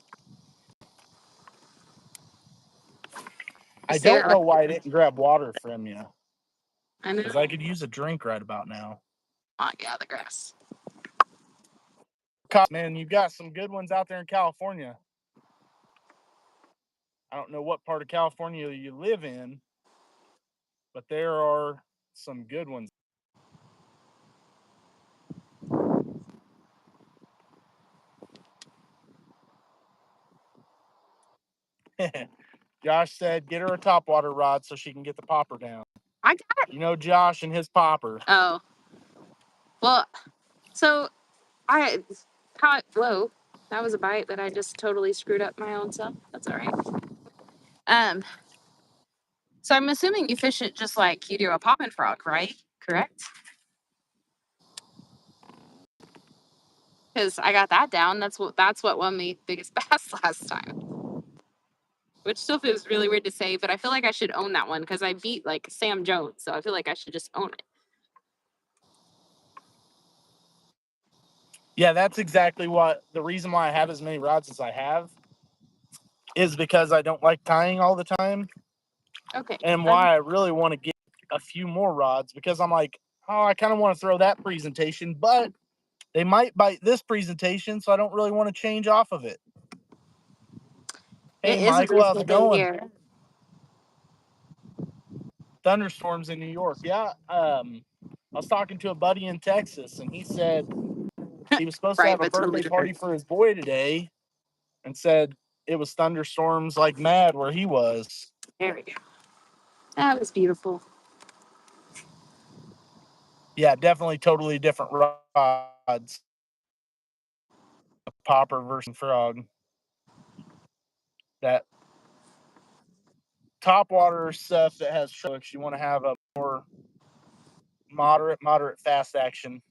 I don't know why I didn't grab water from you. I know. Because I could use a drink right about now. Oh, yeah, the grass. Man, you've got some good ones out there in California. I don't know what part of California you live in, but there are some good ones. Josh said, get her a topwater rod so she can get the popper down. I got it. You know Josh and his popper. Oh. Well, so whoa, that was a bite that I just totally screwed up my own self. That's all right. So I'm assuming you fish it just like you do a poppin' frog, right? Correct? because I got that down. That's what won me biggest bass last time. Which still feels really weird to say, but I feel like I should own that one because I beat like Sam Jones, so I feel like I should just own it. Yeah, that's exactly what the reason why I have as many rods as I have is because I don't like tying all the time. Okay. And why I really want to get a few more rods because I'm like, oh, I kind of want to throw that presentation, but they might bite this presentation, so I don't really want to change off of it. Hey, Michael, how's it going? Here. Thunderstorms in New York. Yeah. I was talking to a buddy in Texas, and he said he was supposed to have a birthday party for his boy today and said it was thunderstorms like mad where he was. There we go. That was beautiful. Yeah, definitely totally different rods. A popper versus frog. That top water stuff that has hooks, you want to have a more moderate fast action.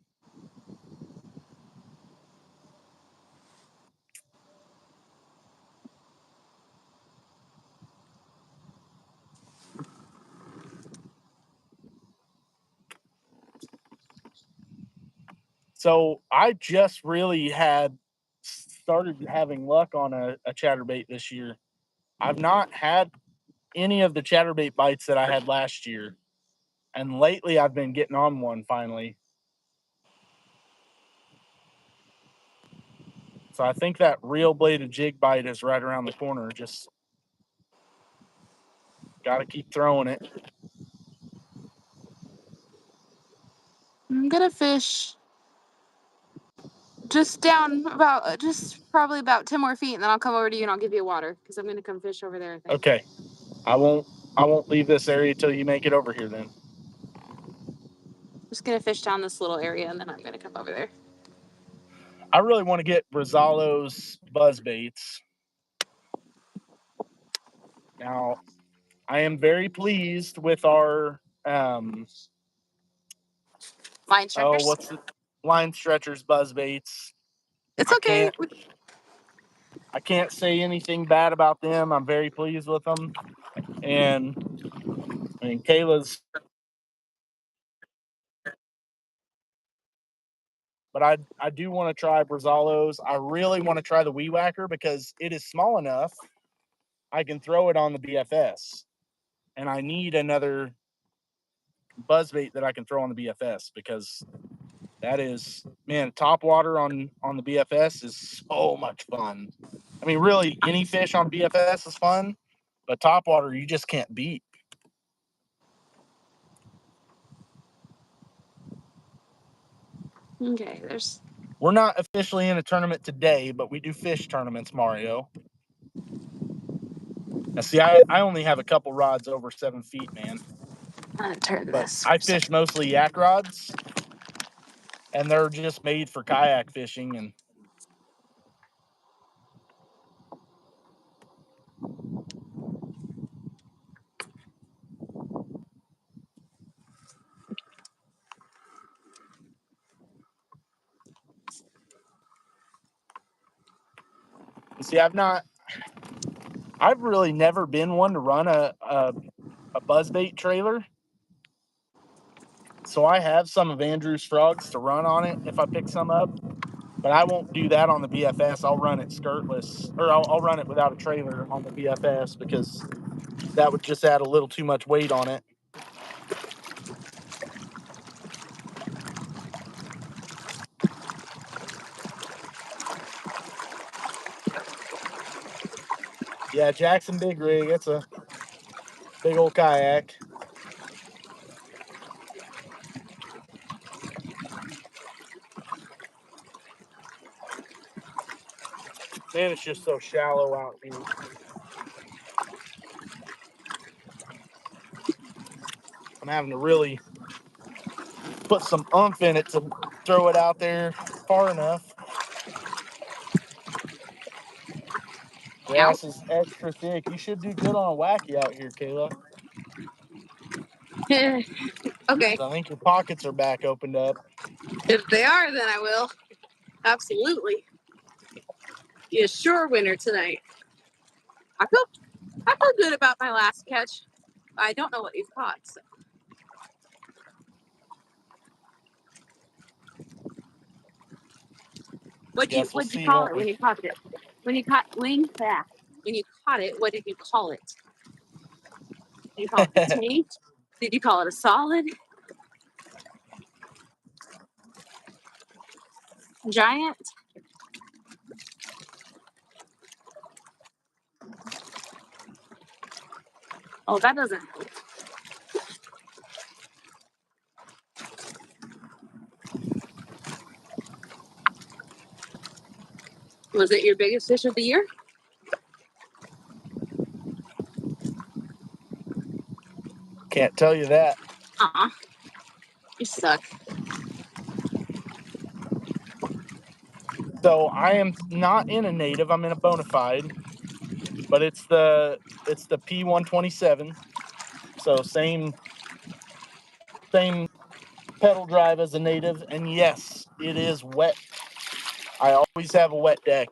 So I just really started having luck on a chatterbait this year. I've not had any of the chatterbait bites that I had last year. And lately I've been getting on one finally. So I think that real bladed jig bite is right around the corner. Just got to keep throwing it. I'm gonna fish just probably about 10 more feet, and then I'll come over to you and I'll give you water because I'm gonna come fish over there. I think. Okay. I won't leave this area till you make it over here then. Just gonna fish down this little area and then I'm gonna come over there. I really want to get Rosallo's buzz baits. Now, I am very pleased with our line stretchers. what's the line stretchers buzz baits. It's okay. I can't say anything bad about them. I'm very pleased with them. And I mean Kayla's, but I do want to try Rosallo's. I really want to try the Weed Whacker because it is small enough I can throw it on the BFS. And I need another buzzbait that I can throw on the BFS because that is, man, top water on the BFS is so much fun. I mean, really, any fish on BFS is fun, but top water you just can't beat. Okay, We're not officially in a tournament today, but we do fish tournaments, Mario. Now, see, I only have a couple rods over 7 feet, man. I'm gonna turn But this. I fish mostly yak rods, and they're just made for kayak fishing. And see, I've really never been one to run a buzzbait trailer. So I have some of Andrew's frogs to run on it if I pick some up, but I won't do that on the BFS. I'll run it skirtless, or I'll run it without a trailer on the BFS because that would just add a little too much weight on it. Yeah, Jackson Big Rig, it's a big old kayak. Man, it's just so shallow out here. I'm having to really put some oomph in it to throw it out there far enough. Grass is extra thick. You should do good on a wacky out here, Kayla. Okay. I think your pockets are back opened up. If they are, then I will. Absolutely. You're a sure winner tonight. I feel good about my last catch. I don't know what you've caught. So. What'd you call it when you caught it? When you caught when you caught it, what did you call it? Did you call it a tank? Did you call it a solid? Giant? Oh, that doesn't help. Was it your biggest fish of the year? Can't tell you that. You suck. So I am not in a native. I'm in a bona fide, but it's the P127. So same pedal drive as a native, and yes, it is wet. I always have a wet deck.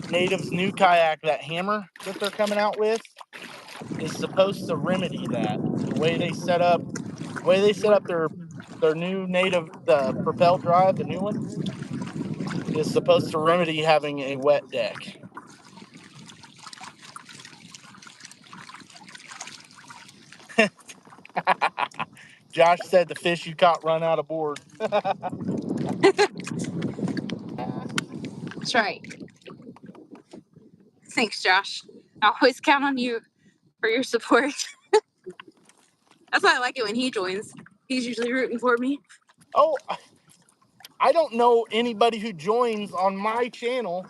Native's new kayak, that hammer that they're coming out with, is supposed to remedy that. The way they set up their new native, the propel drive, the new one, is supposed to remedy having a wet deck. Josh said the fish you caught run out of board. That's right. Thanks, Josh. I always count on you for your support. That's why I like it when he joins. He's usually rooting for me. Oh, I don't know anybody who joins on my channel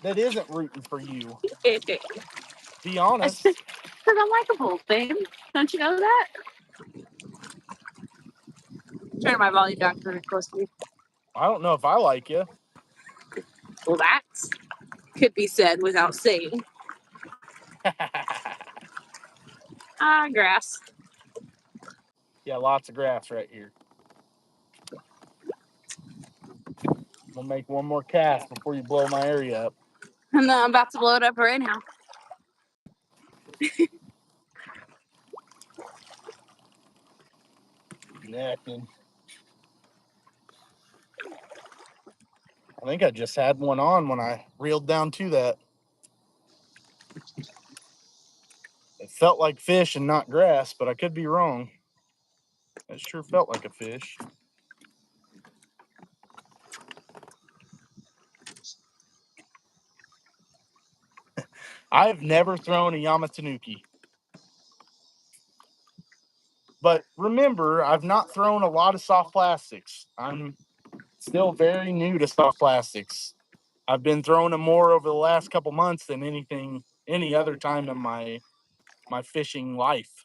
that isn't rooting for you. Be honest. Because I'm likable, babe. Don't you know that? Turn my volume down pretty close to you. I don't know if I like you. Well, that could be said without saying. Grass. Yeah, lots of grass right here. We'll make one more cast before you blow my area up. And I'm about to blow it up right now. Necking. I think I just had one on when I reeled down to that. It felt like fish and not grass, but I could be wrong. It sure felt like a fish. I've never thrown a Yamatanuki. But remember, I've not thrown a lot of soft plastics. I'm still very new to soft plastics. I've been throwing them more over the last couple months than any other time in my fishing life.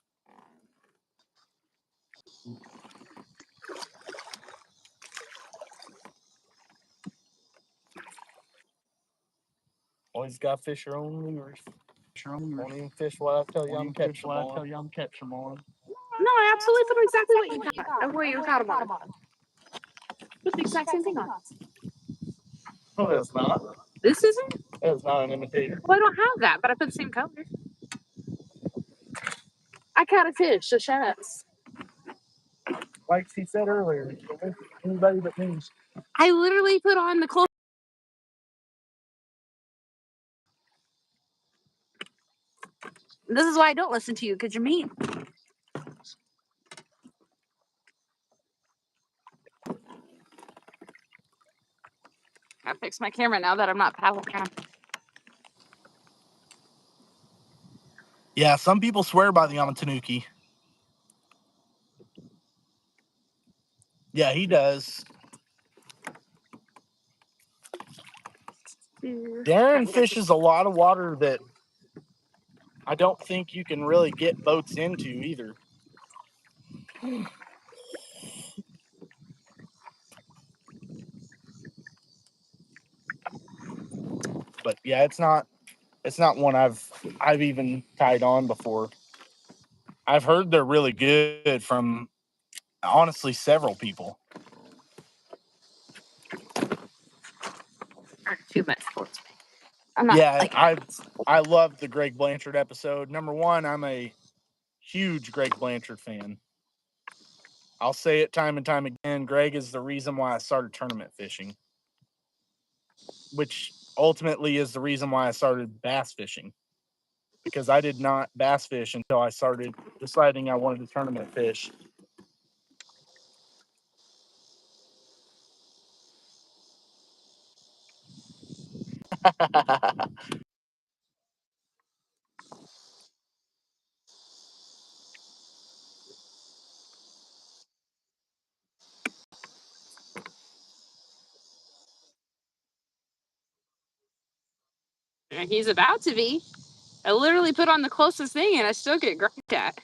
Always got to fish your own lures. Won't even fish what I tell you I'm catching them on. No, I absolutely put exactly what you got. Where you got them on. Put the exact same thing on. No, that's not. This isn't? That's not an imitator. Well, I don't have that, but I put the same color. I caught a fish, so shut up. Like she said earlier, anybody but me. I literally put on the clothes. This is why I don't listen to you, because you're mean. I fixed my camera now that I'm not paddling around. Yeah, some people swear by the Yamatanuki. Yeah, he does. Darren fishes a lot of water that I don't think you can really get boats into either. But yeah, it's not one I've even tied on before. I've heard they're really good from honestly several people. too much sports. I'm not. Yeah, like, I love the Greg Blanchard episode. Number one, I'm a huge Greg Blanchard fan. I'll say it time and time again. Greg is the reason why I started tournament fishing, which ultimately is the reason why I started bass fishing, because I did not bass fish until I started deciding I wanted to tournament fish. he's about to be. I literally put on the closest thing, and I still get grumped at.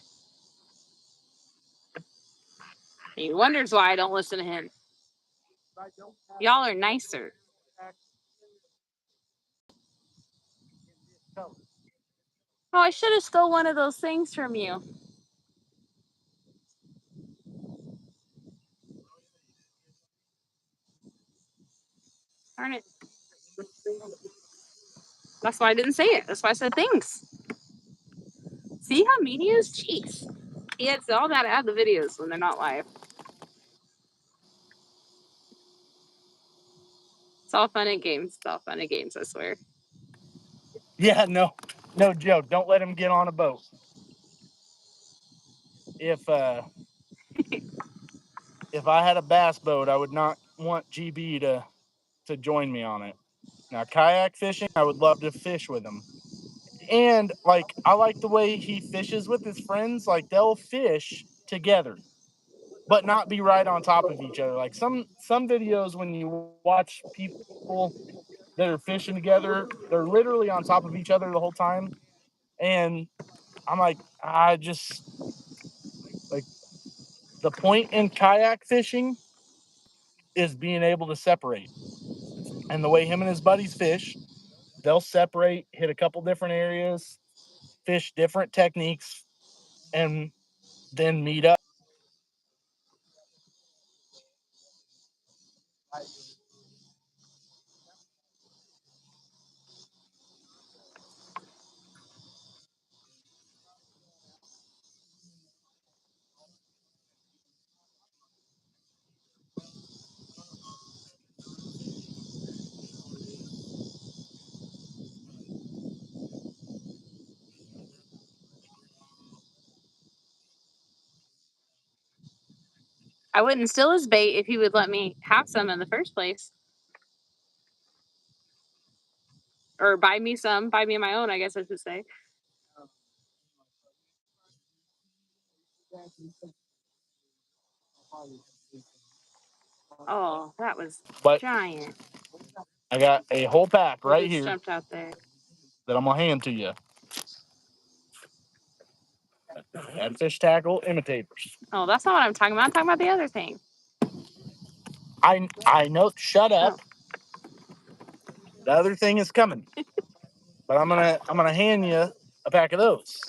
He wonders why I don't listen to him. Y'all are nicer. Oh, I should have stole one of those things from you. Darn it. That's why I didn't say it. That's why I said things. See how mean he is? Jeez. He adds all that out of the videos when they're not live. It's all fun and games. It's all fun and games, I swear. Yeah, no joke. Don't let him get on a boat. If I had a bass boat, I would not want GB to join me on it. Now, kayak fishing, I would love to fish with him. And like, I like the way he fishes with his friends. Like, they'll fish together, but not be right on top of each other. Like some videos when you watch people that are fishing together, they're literally on top of each other the whole time. And I'm like, I just like, the point in kayak fishing is being able to separate. And the way him and his buddies fish, they'll separate, hit a couple different areas, fish different techniques, and then meet up. I wouldn't steal his bait if he would let me have some in the first place. Or buy me some. Buy me my own, I guess I should say. Oh, that was giant. I got a whole pack right here Jumped out there. that I'm going to hand to you. And fish tackle imitators. Oh, that's not what I'm talking about. I'm talking about the other thing. I know. Shut up. Oh. The other thing is coming, but I'm gonna hand you a pack of those.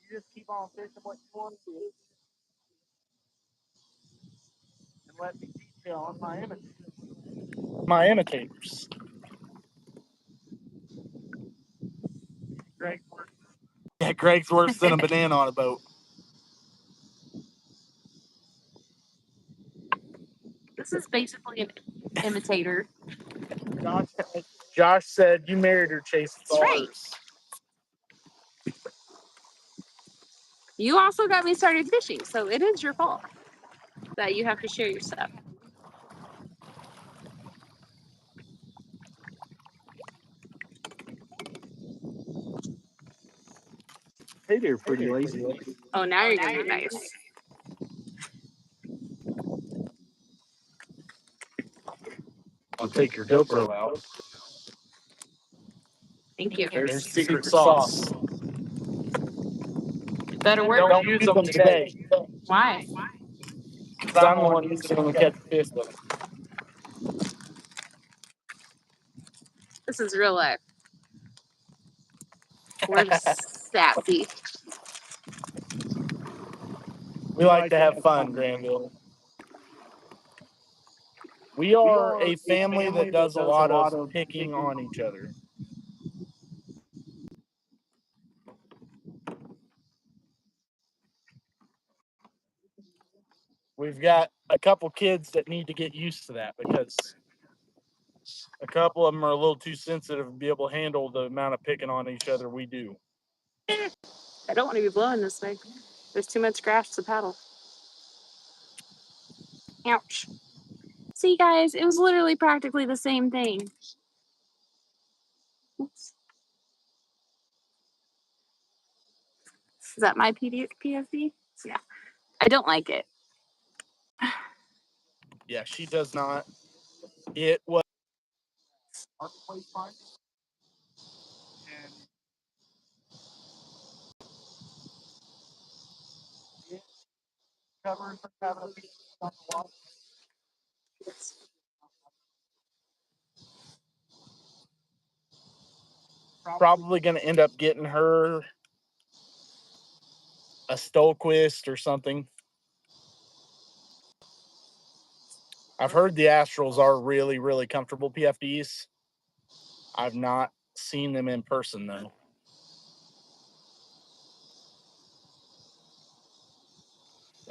You just keep on fishing what you want to do, and let me detail on my imitators. Greg's worse than a banana on a boat. This is basically an imitator. Josh said you married her chasing That's right. stars. You also got me started fishing, so it is your fault that you have to share your stuff. Hey there, pretty lazy. Oh, now you're gonna be nice. I'll take your GoPro out. Thank you. There's secret sauce. Better work. Don't use them today. Why? Because I'm the one using them to catch fish with them. This is real life. We're sassy. We like to have fun, Granville. We are a family that does a lot of picking on each other. We've got a couple kids that need to get used to that because a couple of them are a little too sensitive to be able to handle the amount of picking on each other we do. I don't want to be blowing this way. There's too much grass to paddle. Ouch. See, guys, it was literally practically the same thing. Oops. Is that my PFD? Yeah. I don't like it. Yeah, she does not. It was. Probably going to end up getting her a Stolquist or something. I've heard the Astrals are really, really comfortable PFDs. I've not seen them in person, though.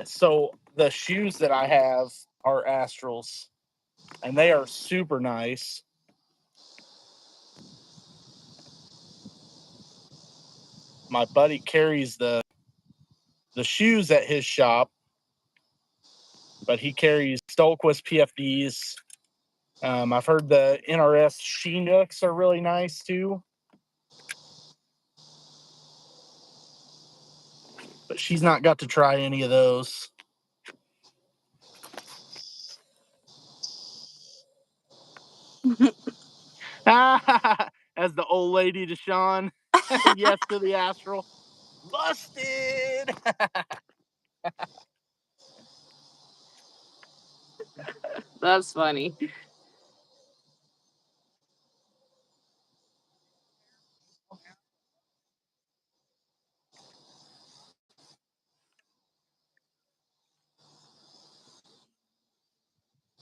So the shoes that I have are Astrals, and they are super nice. My buddy carries the shoes at his shop, but he carries Stolquist PFDs. I've heard the NRS Chinooks are really nice too. But she's not got to try any of those. As the old lady to Sean. Yes to the Astral. Busted! That's funny.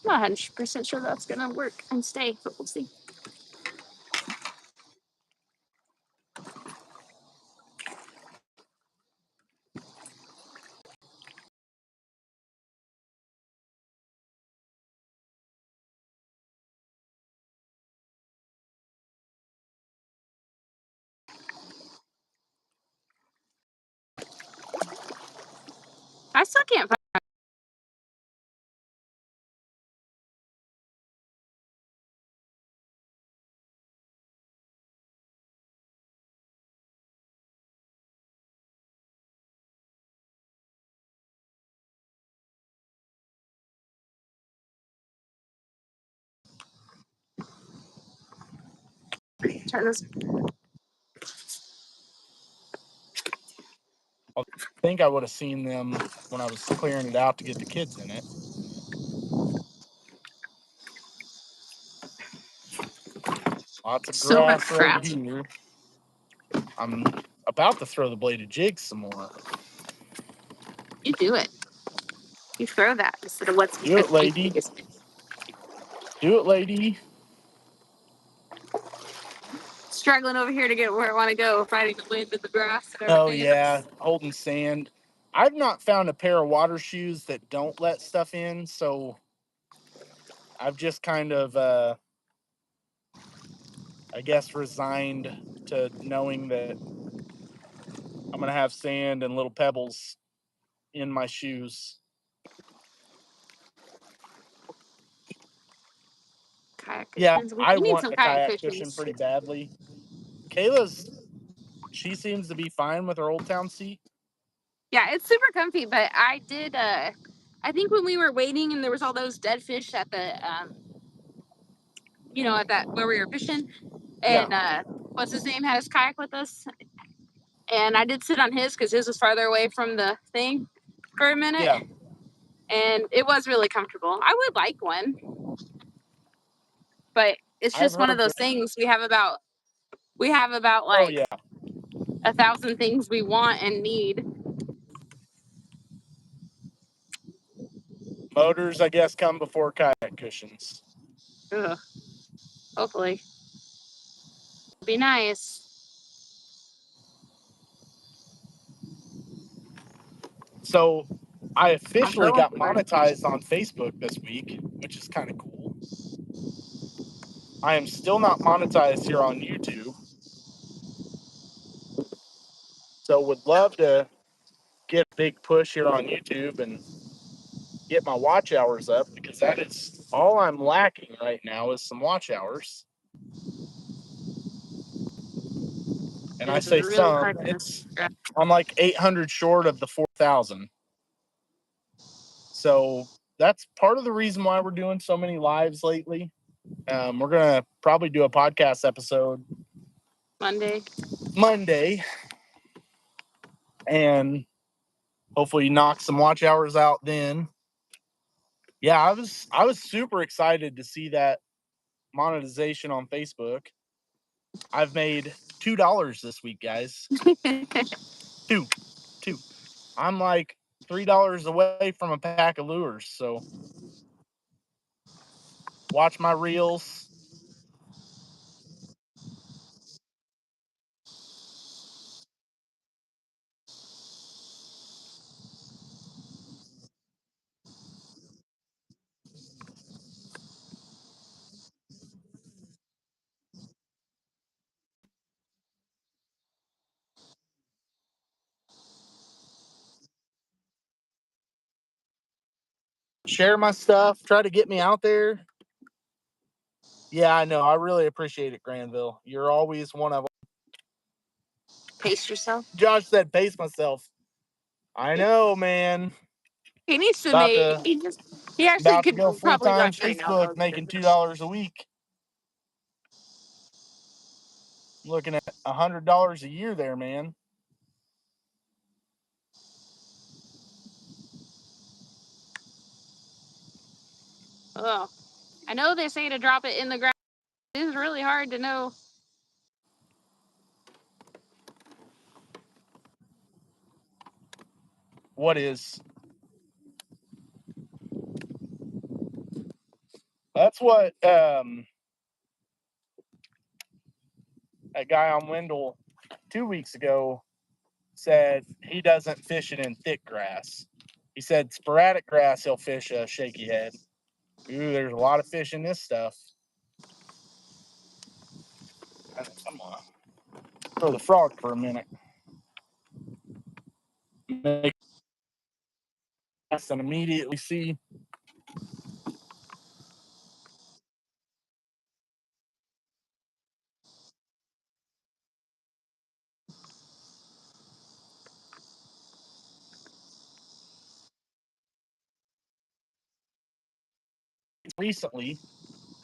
I'm not 100% sure that's going to work and stay, but we'll see. I still can't find. Turn this. I think I would have seen them when I was clearing it out to get the kids in it. Lots of So much grass crap. right here. I'm about to throw the bladed jig some more. You do it. You throw that instead of what's Do it, lady. Do it, lady. Struggling over here to get where I want to go, fighting the wind in the grass and Oh, everything. yeah. Holding sand. I've not found a pair of water shoes that don't let stuff in, so I've just kind of, I guess, resigned to knowing that I'm going to have sand and little pebbles in my shoes. Kayak Yeah, cushions. I We need want some a kayak kayak cushion cushions. pretty badly. Kayla's, she seems to be fine with her Old Town seat. Yeah, it's super comfy, but I did, I think when we were waiting and there was all those dead fish at the, you know, at that, where we were fishing, and, what's his name, had his kayak with us, and I did sit on his, because his was farther away from the thing for a minute, Yeah. and it was really comfortable. I would like one, but it's just one of those things. We have about like, oh, yeah. 1,000 things we want and need. Motors, I guess, come before kayaks. cushions. Ugh. Hopefully. Be nice. So I officially going got for it. monetized on Facebook this week, which is kind of cool. I am still not monetized here on YouTube. So would love to get a big push here on YouTube and get my watch hours up, because that is all I'm lacking right now is some watch hours. And I This is say really some, hard. I'm like 800 short of the 4,000. So that's part of the reason why we're doing so many lives lately. We're going to probably do a podcast episode Monday, and hopefully knock some watch hours out then. Yeah, I was super excited to see that monetization on Facebook. I've made $2 this week, guys. Two. I'm like $3 away from a pack of lures. So watch my reels. Share my stuff. Try to get me out there. Yeah, I know. I really appreciate it, Granville. You're always one of them. Pace yourself. Josh said pace myself. I know, man. He needs to About make. to- He actually About to could go probably full-time run right now. Facebook, making $2 a week. Looking at $100 a year there, man. Oh, I know they say to drop it in the ground. It's really hard to know. What is? That's what that guy on Wendell 2 weeks ago said. He doesn't fish it in thick grass. He said sporadic grass he'll fish a shaky head. Ooh, there's a lot of fish in this stuff. I'm gonna throw the frog for a minute. Make and immediately see. Recently,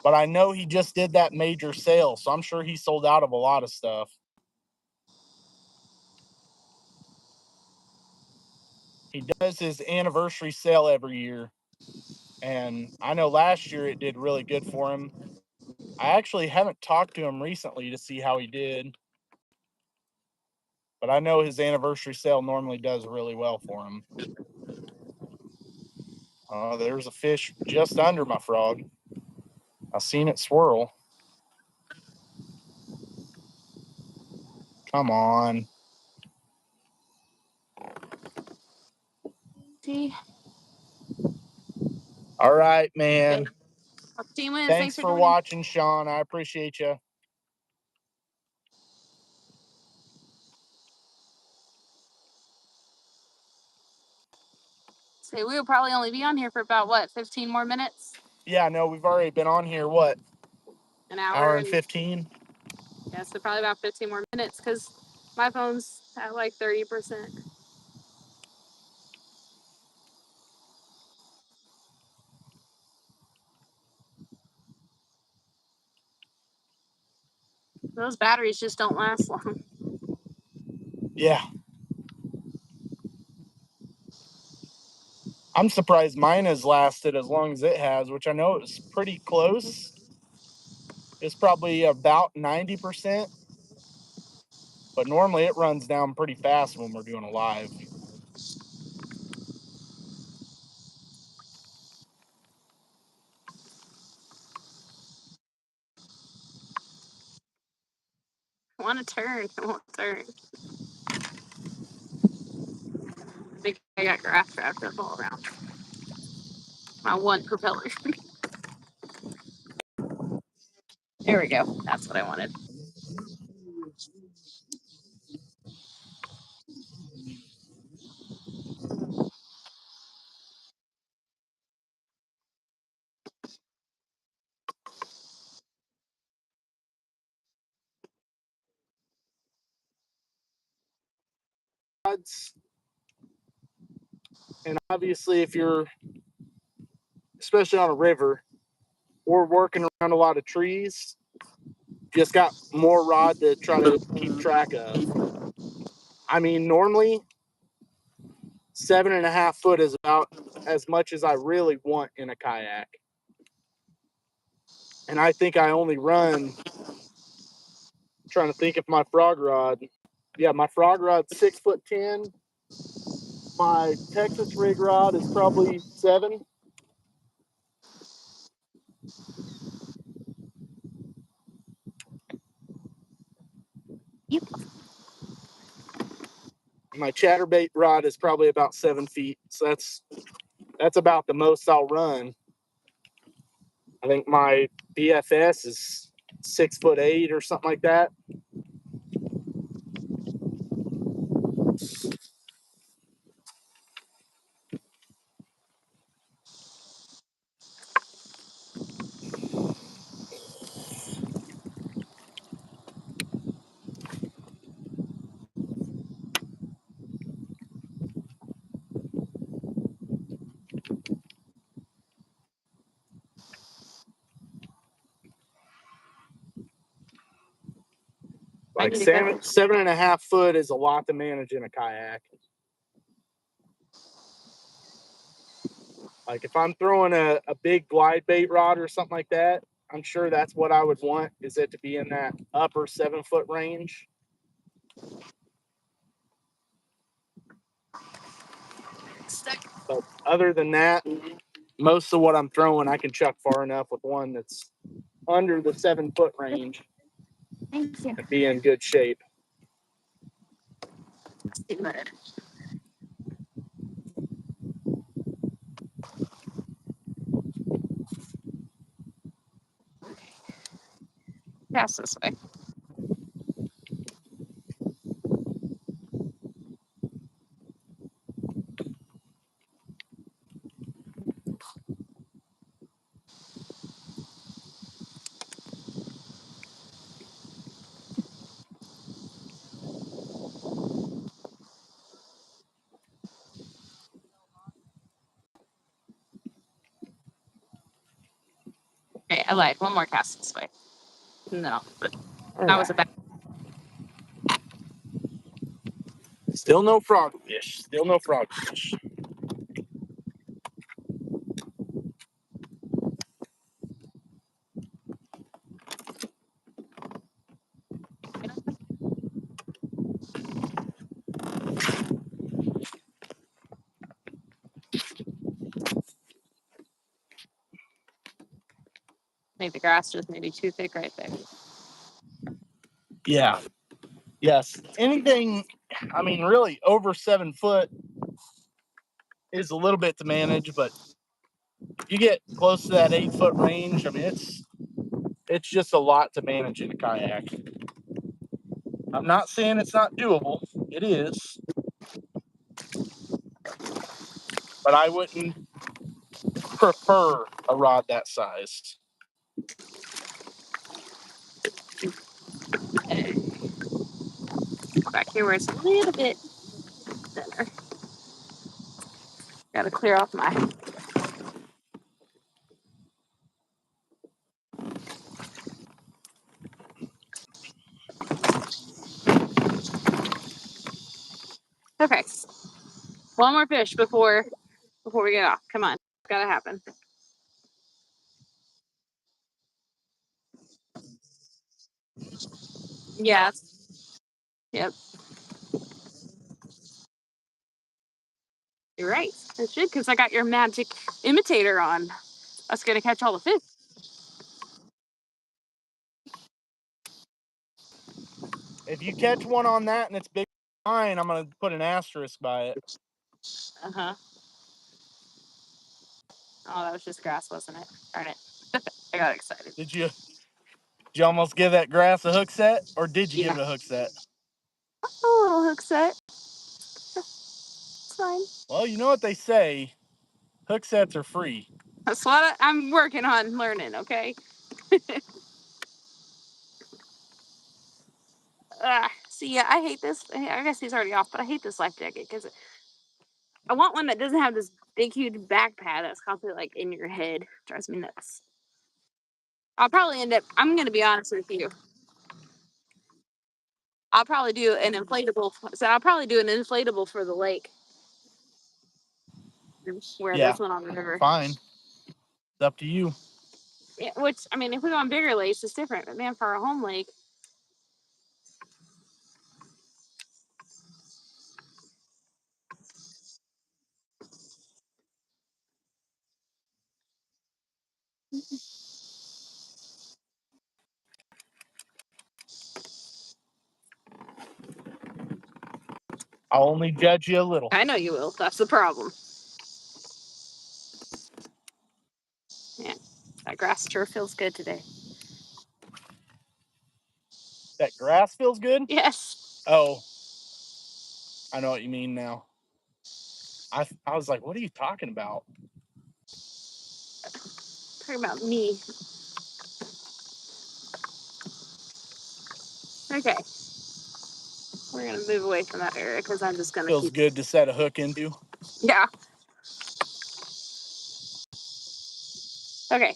but I know he just did that major sale, so I'm sure he sold out of a lot of stuff. He does his anniversary sale every year, and I know last year it did really good for him. I actually haven't talked to him recently to see how he did, but I know his anniversary sale normally does really well for him. There's a fish just under my frog. I seen it swirl. Come on. See. All right, man. Thanks for watching, Sean. I appreciate you. So we'll probably only be on here for about, what, 15 more minutes? Yeah, no, we've already been on here, what? An hour and 15? Yeah, so probably about 15 more minutes because my phone's at like 30%. Those batteries just don't last long. Yeah. I'm surprised mine has lasted as long as it has, which I know it was pretty close. It's probably about 90%. But normally it runs down pretty fast when we're doing a live. want to turn. I won't turn. I think I got grass wrapped up all around. My one propeller. There we go. That's what I wanted. And obviously, if you're, especially on a river, or working around a lot of trees, just got more rod to try to keep track of. I mean, normally 7.5 foot is about as much as I really want in a kayak. And I think I only run, trying to think if my frog rod, yeah, my frog rod's 6'10". My Texas rig rod is probably 7. Yep. My Chatterbait rod is probably about 7 feet. So that's about the most I'll run. I think my BFS is 6'8" or something like that. Like 7.5 foot is a lot to manage in a kayak. Like if I'm throwing a big glide bait rod or something like that, I'm sure that's what I would want, is it to be in that upper 7 foot range. But other than that, most of what I'm throwing, I can chuck far enough with one that's under the 7 foot range. Thank you. And be in good shape. Good. Pass this way. Okay, I lied. One more cast this way. No, but that was a bad. Still no frogfish. Still no frogfish. Maybe the grass just maybe too thick right there. Yeah. Yes. Anything, I mean, really over 7 foot is a little bit to manage, but you get close to that 8 foot range. I mean, it's just a lot to manage in a kayak. I'm not saying it's not doable. It is. But I wouldn't prefer a rod that size. Back here where it's a little bit thinner. Gotta clear off my. Okay. One more fish before we get off. Come on. It's gotta happen. Yeah. Yep. You're right. I should, because I got your magic imitator on. That's gonna catch all the fish. If you catch one on that and it's big line, I'm gonna put an asterisk by it. Uh-huh. Oh, that was just grass, wasn't it? Darn it. I got excited. Did you almost give that grass a hook set, or did you give it a hook set? A little hook set. It's fine. Well, you know what they say, hook sets are free. That's what I'm working on learning, okay? See, I hate this. I guess he's already off, but I hate this life jacket because I want one that doesn't have this big, huge back pad that's constantly like in your head. Drives me nuts. I'll probably end up, I'm going to be honest with you. I'll probably do an inflatable. So I'll probably do an inflatable for the lake. Wear this one on the river. Fine. It's up to you. Yeah, which, I mean, if we go on bigger lakes, it's different. But man, for a home lake. I'll only judge you a little. I know you will. That's the problem. Yeah, that grass sure feels good today. That grass feels good? Yes. Oh, I know what you mean now. I was like, what are you talking about? Talking about me. Okay. We're going to move away from that area because I'm just going to Feels good to set a hook into. Yeah. Okay.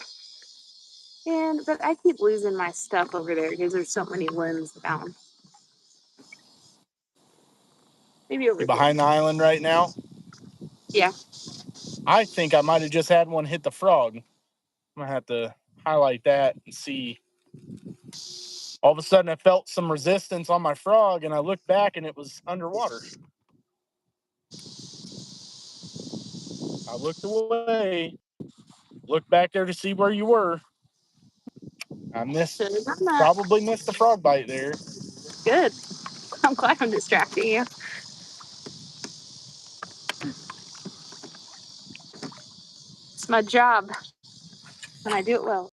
But I keep losing my stuff over there because there's so many limbs down. Maybe over You're behind the island right now? Yeah. I think I might have just had one hit the frog. I'm going to have to highlight that and see. All of a sudden, I felt some resistance on my frog, and I looked back, and it was underwater. I looked away, looked back there to see where you were. I probably missed the frog bite there. Good. I'm glad I'm distracting you. It's my job, and I do it well.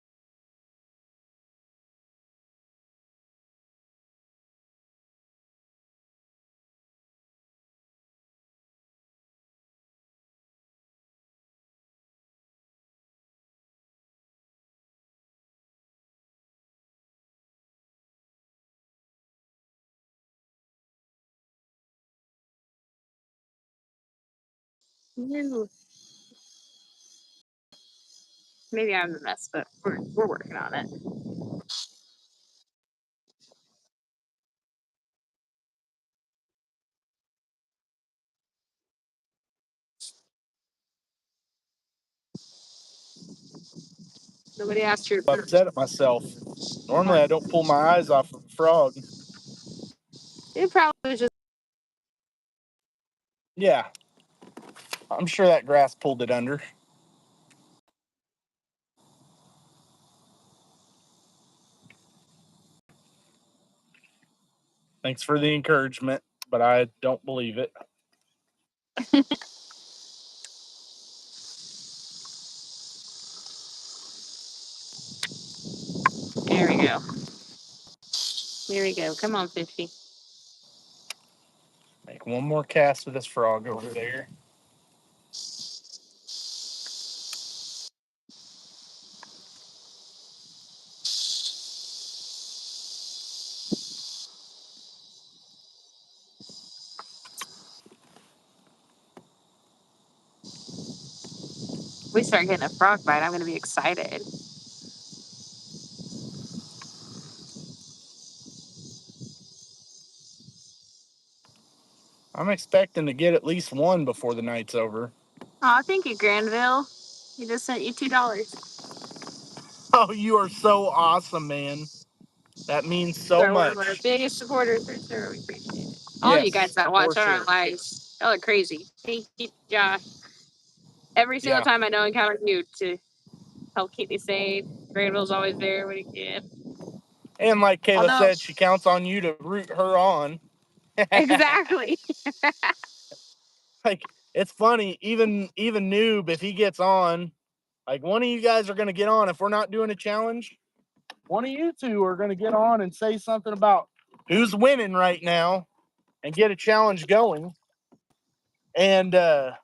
Maybe I'm the mess, but we're working on it. Nobody asked you. I'm upset at myself. Normally, I don't pull my eyes off of a frog. It probably was just. Yeah. I'm sure that grass pulled it under. Thanks for the encouragement, but I don't believe it. There we go. Here we go. Come on, Fishy. Make one more cast with this frog over there. We start getting a frog bite, I'm going to be excited. I'm expecting to get at least one before the night's over. Aw, thank you, Granville. He just sent you $2. Oh, you are so awesome, man. That means so much. One of our biggest supporters for sure. We appreciate it. All of you guys that watch our lives, y'all are crazy. Thank you, Josh. Every single time I know I encounter you to help keep me safe. Granville's always there when he can. And like Kayla Although- said, she counts on you to root her on. Exactly. Like, it's funny, even Noob, if he gets on, like, one of you guys are going to get on. If we're not doing a challenge, one of you two are going to get on and say something about who's winning right now and get a challenge going. And y'all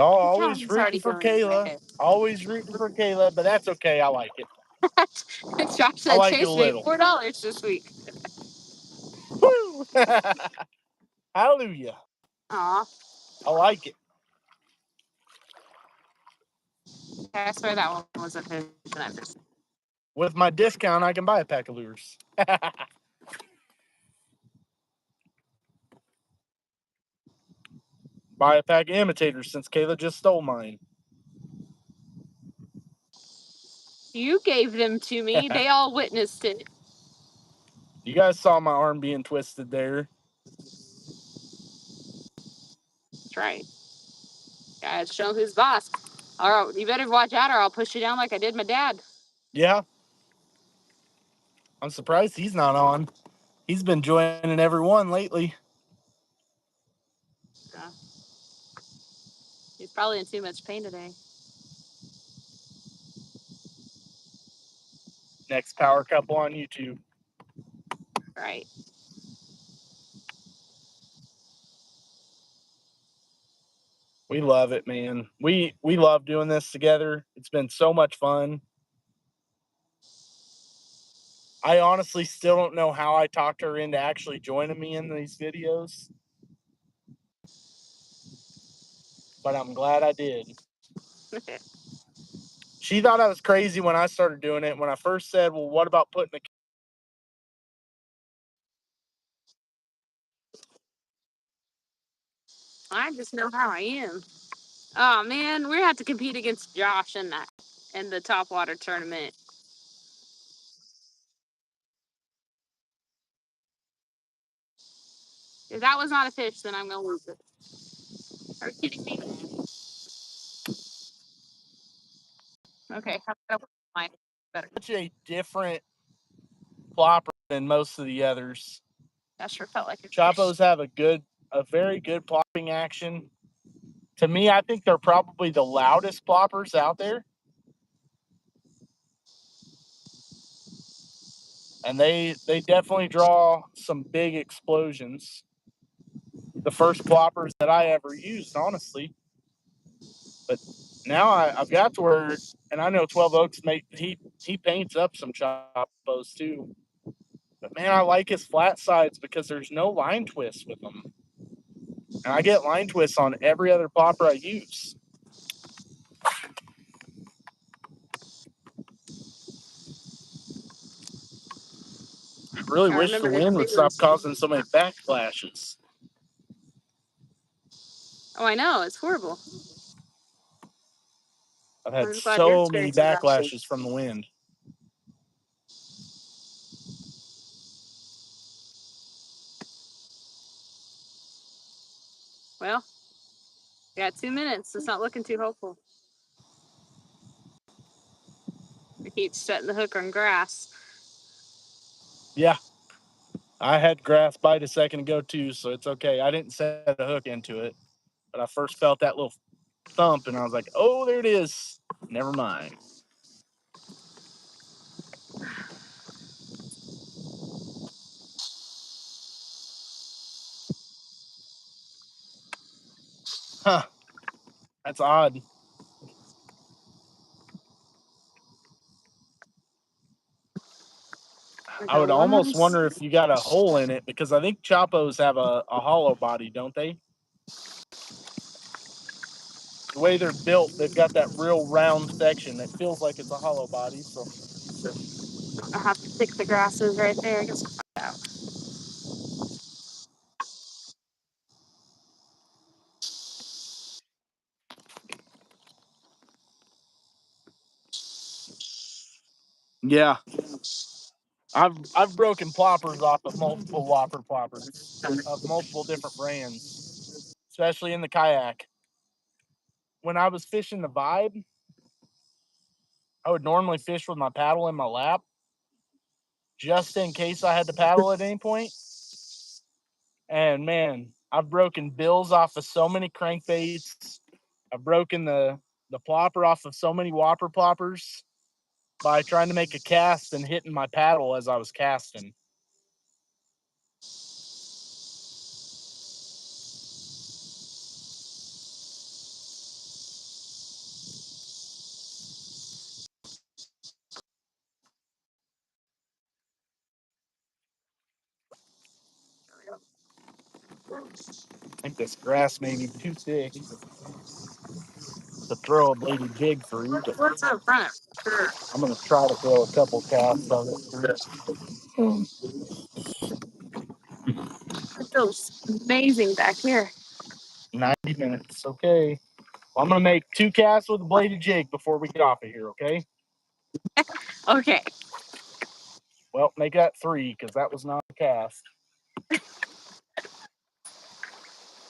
always rooting for Kayla. Always rooting for Kayla, but that's okay. I like it. Josh said like Chase made $4 this week. Woo! Hallelujah. Aw. I like it. I swear that one was a fish when I first. With my discount, I can buy a pack of lures. Buy a pack of imitators since Kayla just stole mine. You gave them to me. They all witnessed it. You guys saw my arm being twisted there. That's right. Guys, show who's boss. All right, you better watch out or I'll push you down like I did my dad. Yeah. I'm surprised he's not on. He's been joining every one lately. Yeah. He's probably in too much pain today. Next power couple on YouTube. Right. We love it, man. We love doing this together. It's been so much fun. I honestly still don't know how I talked her into actually joining me in these videos. But I'm glad I did. She thought I was crazy when I started doing it. When I first said, well, what about putting the... I just know how I am. Oh man, we're gonna have to compete against Josh in the top water tournament. If that was not a fish, then I'm gonna lose it. Are you kidding me? Okay, how about mine? Better. Such a different plopper than most of the others. That sure felt like a Chapos have a very good plopping action. To me, I think they're probably the loudest ploppers out there. And they definitely draw some big explosions. The first ploppers that I ever used, honestly. But now I've got to where, and I know 12 Oaks he paints up some Chapos too. But man, I like his flat sides because there's no line twist with them. And I get line twists on every other plopper I use. I really wish the wind would stop causing so many backflashes. Oh, I know. It's horrible. I've had so many backlashes from the wind. Well, we got 2 minutes. It's not looking too hopeful. We keep setting the hook on grass. Yeah. I had grass bite a second ago too, so it's okay. I didn't set a hook into it, but I first felt that little thump and I was like, oh, there it is. Never mind. Huh. That's odd. I would almost wonder if you got a hole in it because I think Chapos have a hollow body, don't they? The way they're built, they've got that real round section that feels like it's a hollow body. So I'll have to pick the grasses right there. I guess. yeah. I've broken ploppers off of multiple whopper ploppers of multiple different brands, especially in the kayak. When I was fishing the Vibe, I would normally fish with my paddle in my lap. just in case I had to paddle at any point. And man, I've broken bills off of so many crankbaits. I've broken the plopper off of so many whopper ploppers by trying to make a cast and hitting my paddle as I was casting. I think this grass may be too thick to throw a bladed jig through. But What's up front? Sure. I'm going to try to throw a couple casts of it through. It feels amazing back here. 90 minutes. Okay. Well, I'm going to make 2 casts with a bladed jig before we get off of here, okay? Okay. Well, make that 3 because that was not a cast.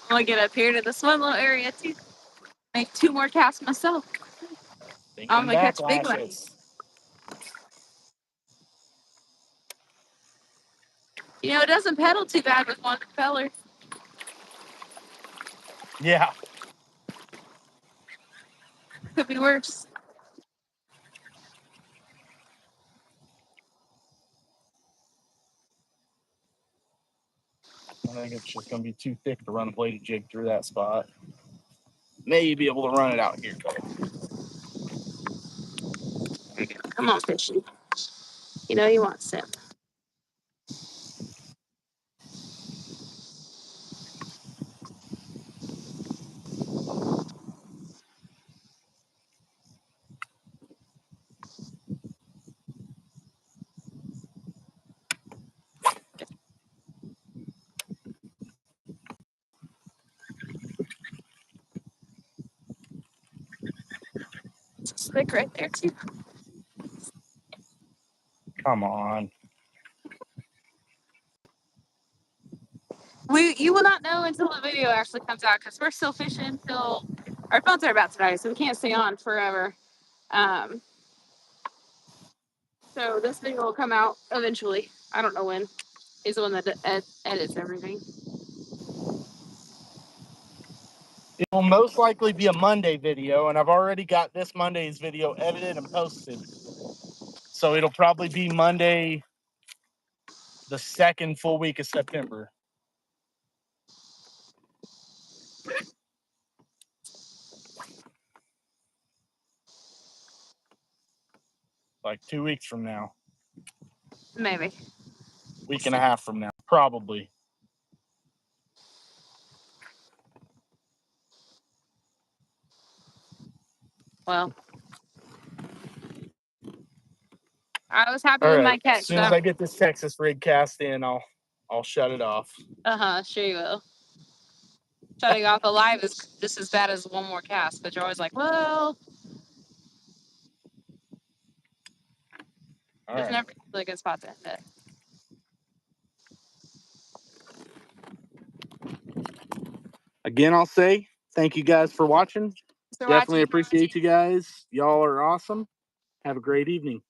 I'm gonna get up here to this one little area too. Make 2 more casts myself. I'm gonna catch a big one. You know, it doesn't pedal too bad with one propeller. Yeah. Could be worse. I think it's just going to be too thick to run a bladed jig through that spot. Maybe be able to run it out here. Come on, fishy. You know you want some. It's slick right there too. Come on. You will not know until the video actually comes out because we're still fishing until our phones are about to die, so we can't stay on forever. So this video will come out eventually. I don't know when. He's the one that edits everything. It will most likely be a Monday video, and I've already got this Monday's video edited and posted. So it'll probably be Monday, the 2nd full week of September. Like 2 weeks from now. Maybe. Week and a half from now, probably. Well, I was happy All with right. my catch. As soon as I get this Texas rig cast in, I'll shut it off. Sure you will. Shutting off the live is just as bad as one more cast, but you're always like, well, there's never really a good spot to end it. Again, I'll say thank you guys for watching. Definitely appreciate you guys. Y'all are awesome. Have a great evening.